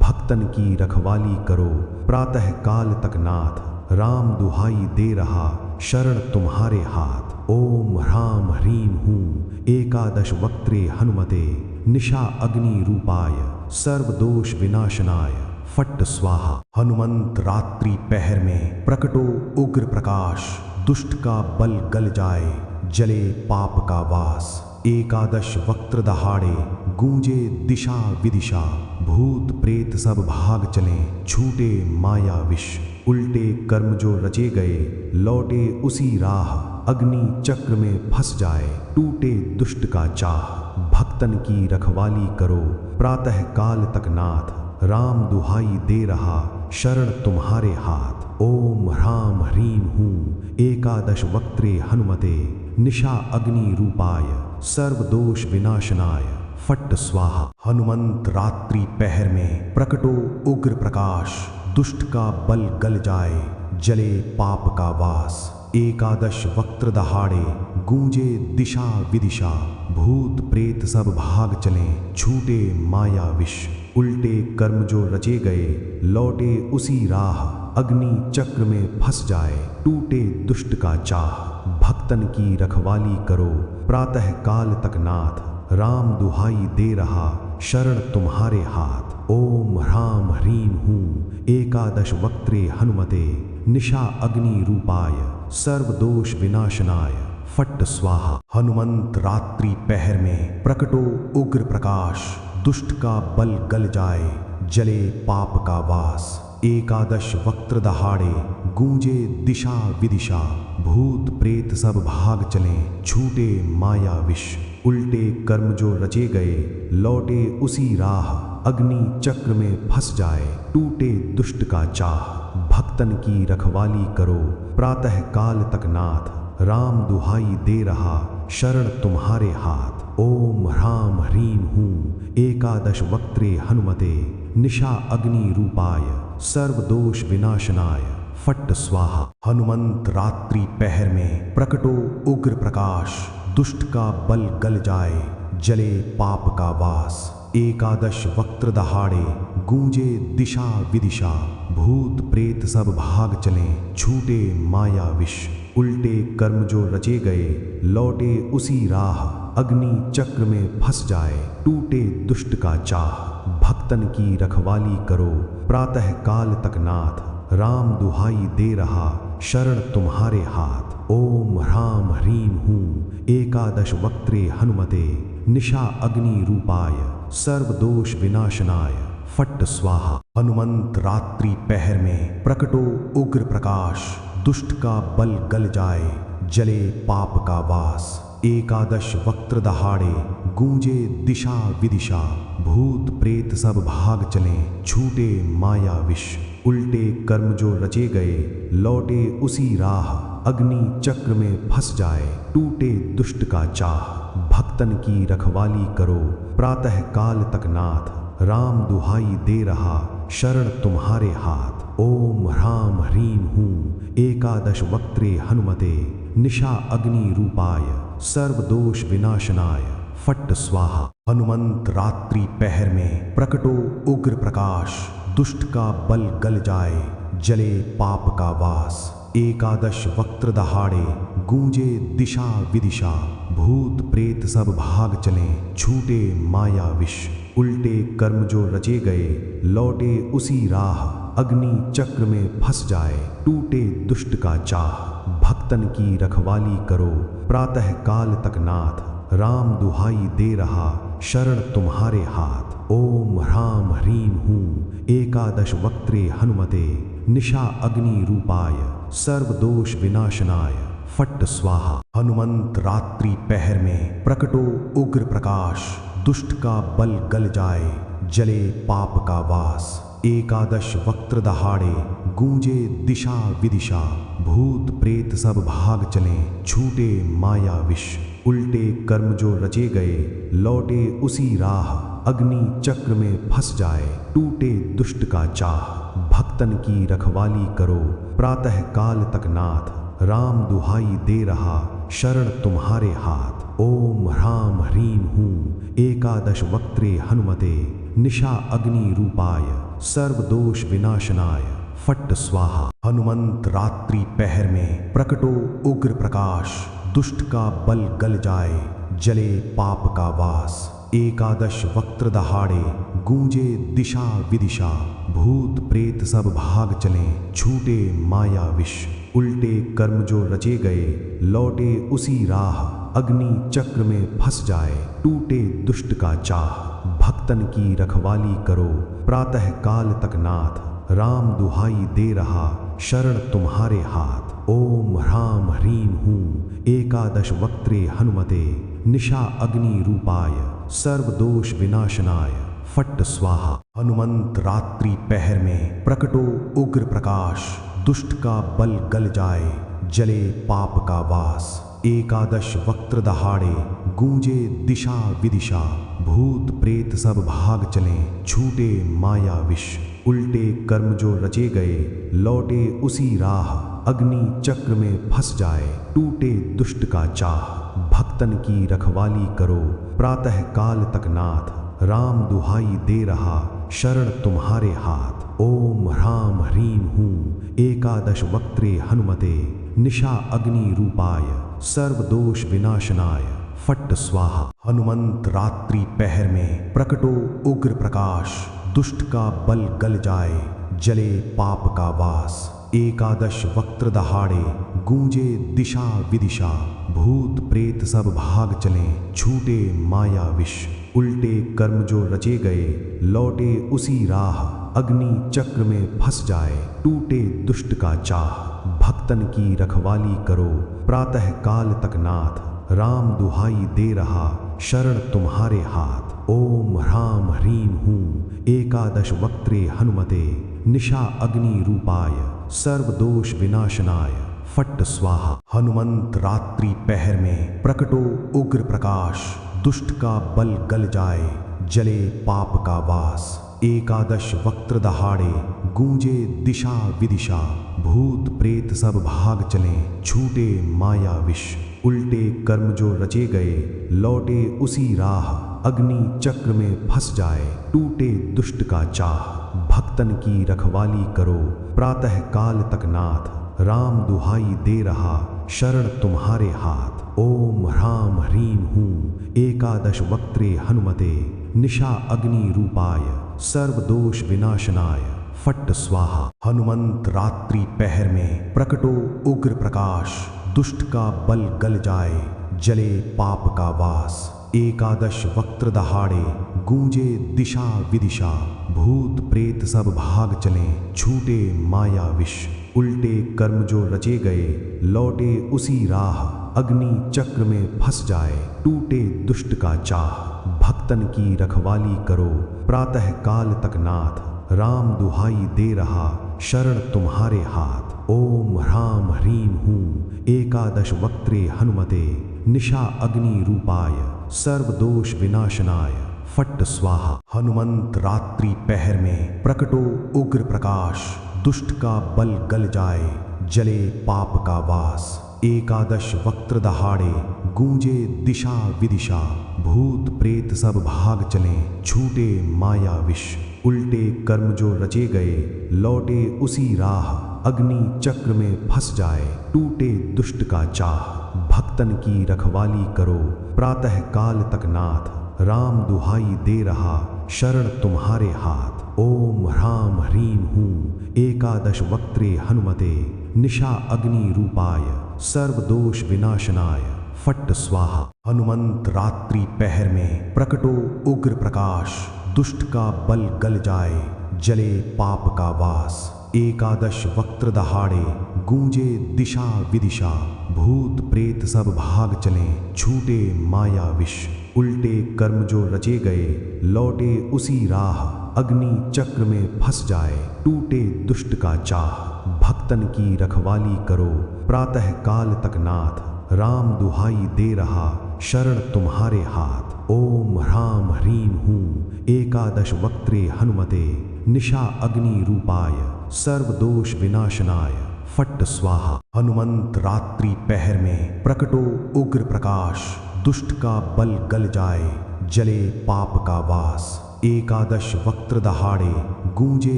B: भक्तन की रखवाली करो प्रातः काल तक नाथ, राम दुहाई दे रहा शरण तुम्हारे हाथ। ओम ह्रां ह्रीं हूं एकादश वक्त्रे हनुमते निशा अग्नि रूपाय सर्वदोष विनाशनाय फट्ट स्वाहा। हनुमंत रात्रि पहर में प्रकटो उग्र प्रकाश, दुष्ट का बल गल जाए, जले पाप का वास। एकादश वक्त्र दहाड़े गूंजे दिशा विदिशा, भूत प्रेत सब भाग चलें, छूटे माया विष। उल्टे कर्म जो रचे गए लौटे उसी राह, अग्नि चक्र में फंस जाए टूटे दुष्ट का चाह। भक्तन की रखवाली करो प्रातः काल तक नाथ, राम दुहाई दे रहा शरण तुम्हारे हाथ। ओम ह्रां ह्रीं हूं एकादश वक्त्रे हनुमते निशा अग्नि रूपाय सर्वदोष विनाशनाय फट्ट स्वाहा। हनुमंत रात्रि पहर में प्रकटो उग्र प्रकाश, दुष्ट का बल गल जाए, जले पाप का वास। एकादश वक्त्र दहाड़े गूंजे दिशा विदिशा, भूत प्रेत सब भाग चलें, छूटे माया विष। उल्टे कर्म जो रचे गए लौटे उसी राह, अग्नि चक्र में फंस जाए टूटे दुष्ट का चाह। भक्तन की रखवाली करो प्रातः काल तक नाथ, राम दुहाई दे रहा शरण तुम्हारे हाथ। ओम ह्रां ह्रीं हूं एकादश वक्त्रे हनुमते निशा अग्नि रूपाय सर्वदोष विनाशनाय फट्ट स्वाहा। हनुमंत रात्रि पहर में प्रकटो उग्र प्रकाश, दुष्ट का बल गल जाए, जले पाप का वास। एकादश वक्त्र दहाड़े गूंजे दिशा विदिशा, भूत प्रेत सब भाग चलें, छूटे माया विष। उल्टे कर्म जो रचे गए लौटे उसी राह, अग्नि चक्र में फंस जाए टूटे दुष्ट का चाह। भक्तन की रखवाली करो प्रातः काल तक नाथ, राम दुहाई दे रहा शरण तुम्हारे हाथ। ओम ह्रां ह्रीं हूं एकादश वक्त्रे हनुमते निशा अग्नि रूपाय सर्वदोष विनाशनाय फट्ट स्वाहा। हनुमंत रात्रि पहर में प्रकटो उग्र प्रकाश, दुष्ट का बल गल जाए, जले पाप का वास। एकादश वक्त्र दहाड़े गूंजे दिशा विदिशा, भूत प्रेत सब भाग चलें, छूटे माया विष। उल्टे कर्म जो रचे गए लौटे उसी राह, अग्नि चक्र में फंस जाए टूटे दुष्ट का चाह। भक्तन की रखवाली करो प्रातः काल तक नाथ, राम दुहाई दे रहा शरण तुम्हारे हाथ। ओम ह्रां ह्रीं हूं एकादश वक्त्रे हनुमते निशा अग्नि रूपाय सर्वदोष विनाशनाय फट्ट स्वाहा। हनुमंत रात्रि पहर में प्रकटो उग्र प्रकाश, दुष्ट का बल गल जाए, जले पाप का वास। एकादश वक्त्र दहाड़े गूंजे दिशा विदिशा, भूत प्रेत सब भाग चलें, छूटे माया विष। उल्टे कर्म जो रचे गए लौटे उसी राह, अग्नि चक्र में फंस जाए टूटे दुष्ट का चाह। भक्तन की रखवाली करो प्रातः काल तक नाथ, राम दुहाई दे रहा शरण तुम्हारे हाथ। ओम ह्रां ह्रीं हूं एकादश वक्त्रे हनुमते निशा अग्नि रूपाय सर्वदोष विनाशनाय फट्ट स्वाहा। हनुमंत रात्रि पहर में प्रकटो उग्र प्रकाश, दुष्ट का बल गल जाए, जले पाप का वास। एकादश वक्त्र दहाड़े गूंजे दिशा विदिशा, भूत प्रेत सब भाग चलें, छूटे माया विष। उल्टे कर्म जो रचे गए लौटे उसी राह, अग्नि चक्र में फंस जाए, टूटे दुष्ट का चाह। भक्तन की रखवाली करो प्रातः काल तक नाथ, राम दुहाई दे रहा शरण तुम्हारे हाथ। ओम ह्राम ह्रीम हूँ एकादश वक्त्रे हनुमते, निशा अग्नि रूपाय सर्व दोष विनाशनाय, फट्ट स्वाहा। हनुमंत रात्रि पहर में प्रकटो उग्र प्रकाश, दुष्ट का बल गल जाए, जले पाप का वास। एकादश वक्त्र दहाड़े गूंजे दिशा विदिशा, भूत प्रेत सब भाग चलें, छूटे माया विष। उल्टे कर्म जो रचे गए लौटे उसी राह, अग्नि चक्र में फंस जाए, टूटे दुष्ट का चाह। भक्तन की रखवाली करो प्रातः काल तक नाथ, राम दुहाई दे रहा शरण तुम्हारे हाथ। ओम ह्राम ह्रीम हूँ एकादश वक्त्रे हनुमते, निशा अग्नि रूपाय सर्व दोष विनाशनाय, फट्ट स्वाहा। हनुमंत रात्रि पहर में प्रकटो उग्र प्रकाश, दुष्ट का बल गल जाए, जले पाप का वास। एकादश वक्त्र दहाड़े गूंजे दिशा विदिशा, भूत प्रेत सब भाग चलें, छूटे माया विष। उल्टे कर्म जो रचे गए लौटे उसी राह, अग्नि चक्र में फंस जाए, टूटे दुष्ट का चाह। भक्तन की रखवाली करो प्रातः काल तक नाथ, राम दुहाई दे रहा शरण तुम्हारे हाथ। ओम ह्राम ह्रीम हूँ एकादश वक्त्रे हनुमते, निशा अग्नि रूपाय सर्व दोष विनाशनाय, फट्ट स्वाहा। हनुमंत रात्रि पहर में प्रकटो उग्र प्रकाश, दुष्ट का बल गल जाए, जले पाप का वास। एकादश वक्त्र दहाड़े गूंजे दिशा विदिशा, भूत प्रेत सब भाग चलें, छूटे माया विष। उल्टे कर्म जो रचे गए लौटे उसी राह, अग्नि चक्र में फंस जाए, टूटे दुष्ट का चाह। भक्तन की रखवाली करो प्रातः काल तक नाथ, राम दुहाई दे रहा शरण तुम्हारे हाथ। ओम ह्राम ह्रीम हूँ एकादश वक्त्रे हनुमते, निशा अग्नि रूपाय सर्व दोष विनाशनाय, फट्ट स्वाहा। हनुमंत रात्रि पहर में प्रकटो उग्र प्रकाश, दुष्ट का बल गल जाए, जले पाप का वास। एकादश वक्त्र दहाड़े गूंजे दिशा विदिशा, भूत प्रेत सब भाग चलें, छूटे माया विष। उल्टे कर्म जो रचे गए लौटे उसी राह, अग्नि चक्र में फंस जाए, टूटे दुष्ट का चाह। भक्तन की रखवाली करो प्रातः काल तक नाथ, राम दुहाई दे रहा शरण तुम्हारे हाथ। ओम ह्राम ह्रीम हूँ एकादश वक्त्रे हनुमते, निशा अग्नि रूपाय सर्व दोष विनाशनाय, फट्ट स्वाहा। हनुमंत रात्रि पहर में प्रकटो उग्र प्रकाश, दुष्ट का बल गल जाए, जले पाप का वास। एकादश वक्त्र दहाड़े गूंजे दिशा विदिशा, भूत प्रेत सब भाग चलें, छूटे माया विष। उल्टे कर्म जो रचे गए लौटे उसी राह, अग्नि चक्र में फंस जाए, टूटे दुष्ट का चाह। भक्तन की रखवाली करो प्रातः काल तक नाथ, राम दुहाई दे रहा शरण तुम्हारे हाथ। ओम ह्राम ह्रीम हूँ एकादश वक्त्रे हनुमते, निशा अग्नि रूपाय सर्व दोष विनाशनाय, फट्ट स्वाहा। हनुमंत रात्रि पहर में प्रकटो उग्र प्रकाश, दुष्ट का बल गल जाए, जले पाप का वास। एकादश वक्त्र दहाड़े गूंजे दिशा विदिशा, भूत प्रेत सब भाग चलें, छूटे माया विष। उल्टे कर्म जो रचे गए लौटे उसी राह, अग्नि चक्र में फंस जाए, टूटे दुष्ट का चाह। भक्तन की रखवाली करो प्रातः काल तक नाथ, राम दुहाई दे रहा शरण तुम्हारे हाथ। ओम ह्राम ह्रीम हूँ एकादश वक्त्रे हनुमते, निशा अग्नि रूपाय सर्व दोष विनाशनाय, फट्ट स्वाहा। हनुमंत रात्रि पहर में प्रकटो उग्र प्रकाश, दुष्ट का बल गल जाए, जले पाप का वास। एकादश वक्त्र दहाड़े गूंजे दिशा विदिशा, भूत प्रेत सब भाग चलें, छूटे माया विष, उल्टे कर्म जो रचे गए लौटे उसी राह, अग्नि चक्र में फंस जाए टूटे दुष्ट का चाह। भक्तन की रखवाली करो प्रातः काल तक नाथ, राम दुहाई दे रहा शरण तुम्हारे हाथ। ओम ह्राम ह्रीं हूं एकादश वक्त्रे हनुमते, निशा अग्नि रूपाय सर्वदोष विनाशनाय फट्ट स्वाहा। हनुमंत रात्रि पहर में प्रकटो उग्र प्रकाश, दुष्ट का बल गल जाए जले पाप का वास। एकादश वक्त्र दहाड़े गूंजे दिशा विदिशा, भूत प्रेत सब भाग चलें, छूटे माया विष, उल्टे कर्म जो रचे गए लौटे उसी राह, अग्नि चक्र में फंस जाए टूटे दुष्ट का चाह। भक्तन की रखवाली करो प्रातः काल तक नाथ, राम दुहाई दे रहा शरण तुम्हारे हाथ। ओम ह्राम ह्रीं हूं एकादश वक्त्रे हनुमते, निशा अग्नि रूपाय सर्वदोष विनाशनाय फट्ट स्वाहा। हनुमंत रात्रि पहर में प्रकटो उग्र प्रकाश, दुष्ट का बल गल जाए जले पाप का वास। एकादश वक्त्र दहाड़े गूंजे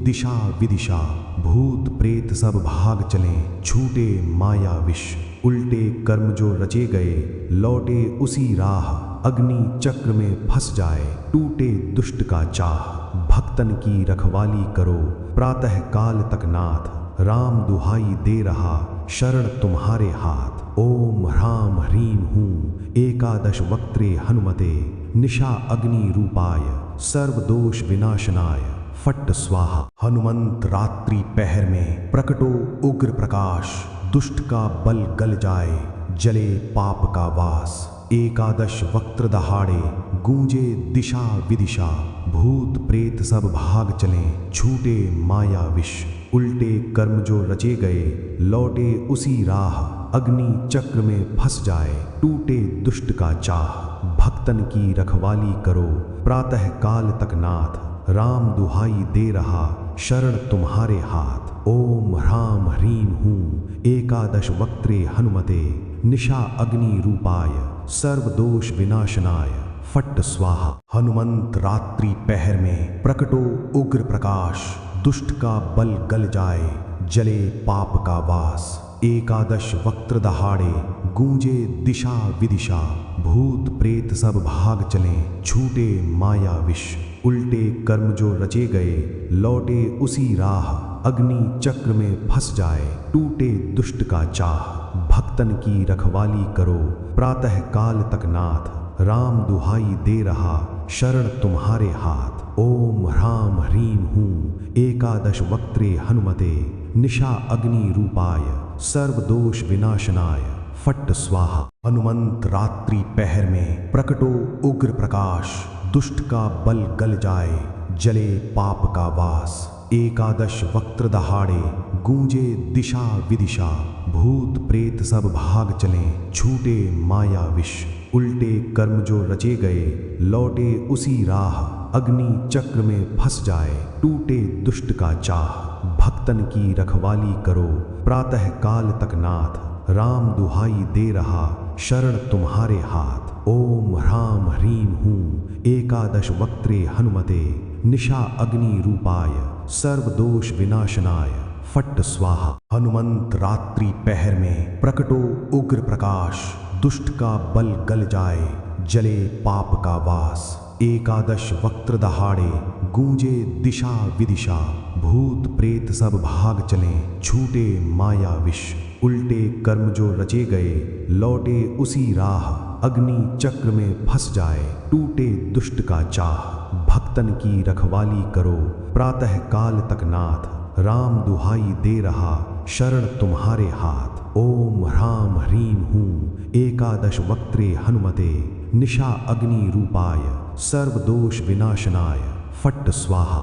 B: दिशा विदिशा, भूत प्रेत सब भाग चलें, छूटे माया विष, उल्टे कर्म जो रचे गए लौटे उसी राह, अग्नि चक्र में फंस जाए टूटे दुष्ट का चाह। भक्तन की रखवाली करो प्रातः काल तक नाथ, राम दुहाई दे रहा शरण तुम्हारे हाथ। ओम ह्राम ह्रीं हूं एकादश वक्त्रे हनुमते, निशा अग्नि रूपाय सर्वदोष विनाशनाय फट्ट स्वाहा। हनुमंत रात्रि पहर में प्रकटो उग्र प्रकाश, दुष्ट का बल गल जाए जले पाप का वास। एकादश वक्त्र दहाड़े गूंजे दिशा विदिशा, भूत प्रेत सब भाग चलें, छूटे माया विष, उल्टे कर्म जो रचे गए लौटे उसी राह, अग्नि चक्र में फंस जाए टूटे दुष्ट का चाह। भक्तन की रखवाली करो प्रातः काल तक नाथ, राम दुहाई दे रहा शरण तुम्हारे हाथ। ओम ह्राम ह्रीं हूं एकादश वक्त्रे हनुमते, निशा अग्नि रूपाय सर्वदोष विनाशनाय फट्ट स्वाहा। हनुमंत रात्रि पहर में प्रकटो उग्र प्रकाश, दुष्ट का बल गल जाए जले पाप का वास। एकादश वक्त्र दहाड़े गूंजे दिशा विदिशा, भूत प्रेत सब भाग चलें, छूटे माया विष, उल्टे कर्म जो रचे गए लौटे उसी राह, अग्नि चक्र में फंस जाए टूटे दुष्ट का चाह। भक्तन की रखवाली करो प्रातः काल तक नाथ, राम दुहाई दे रहा शरण तुम्हारे हाथ। ओम ह्राम ह्रीं हूं एकादश वक्त्रे हनुमते, निशा अग्नि रूपाय सर्वदोष विनाशनाय फट्ट स्वाहा। हनुमंत रात्रि पहर में प्रकटो उग्र प्रकाश, दुष्ट का बल गल जाए जले पाप का वास। एकादश वक्त्र दहाड़े गूंजे दिशा विदिशा, भूत प्रेत सब भाग चलें, छूटे माया विष, उल्टे कर्म जो रचे गए लौटे उसी राह, अग्नि चक्र में फंस जाए टूटे दुष्ट का चाह। भक्तन की रखवाली करो प्रातः काल तक नाथ, राम दुहाई दे रहा शरण तुम्हारे हाथ। ओम ह्राम ह्रीं हूं एकादश वक्त्रे हनुमते, निशा अग्नि रूपाय सर्वदोष विनाशनाय फट्ट स्वाहा। हनुमंत रात्रि पहर में प्रकटो उग्र प्रकाश, दुष्ट का बल गल जाए जले पाप का वास। एकादश वक्त्र दहाड़े गूंजे दिशा विदिशा, भूत प्रेत सब भाग चलें, छूटे माया विष, उल्टे कर्म जो रचे गए लौटे उसी राह, अग्नि चक्र में फंस जाए टूटे दुष्ट का चाह। भक्तन की रखवाली करो प्रातः काल तक नाथ, राम दुहाई दे रहा शरण तुम्हारे हाथ। ओम ह्राम ह्रीं हूं एकादश वक्त्रे हनुमते, निशा अग्नि रूपाय सर्वदोष विनाशनाय फट्ट स्वाहा।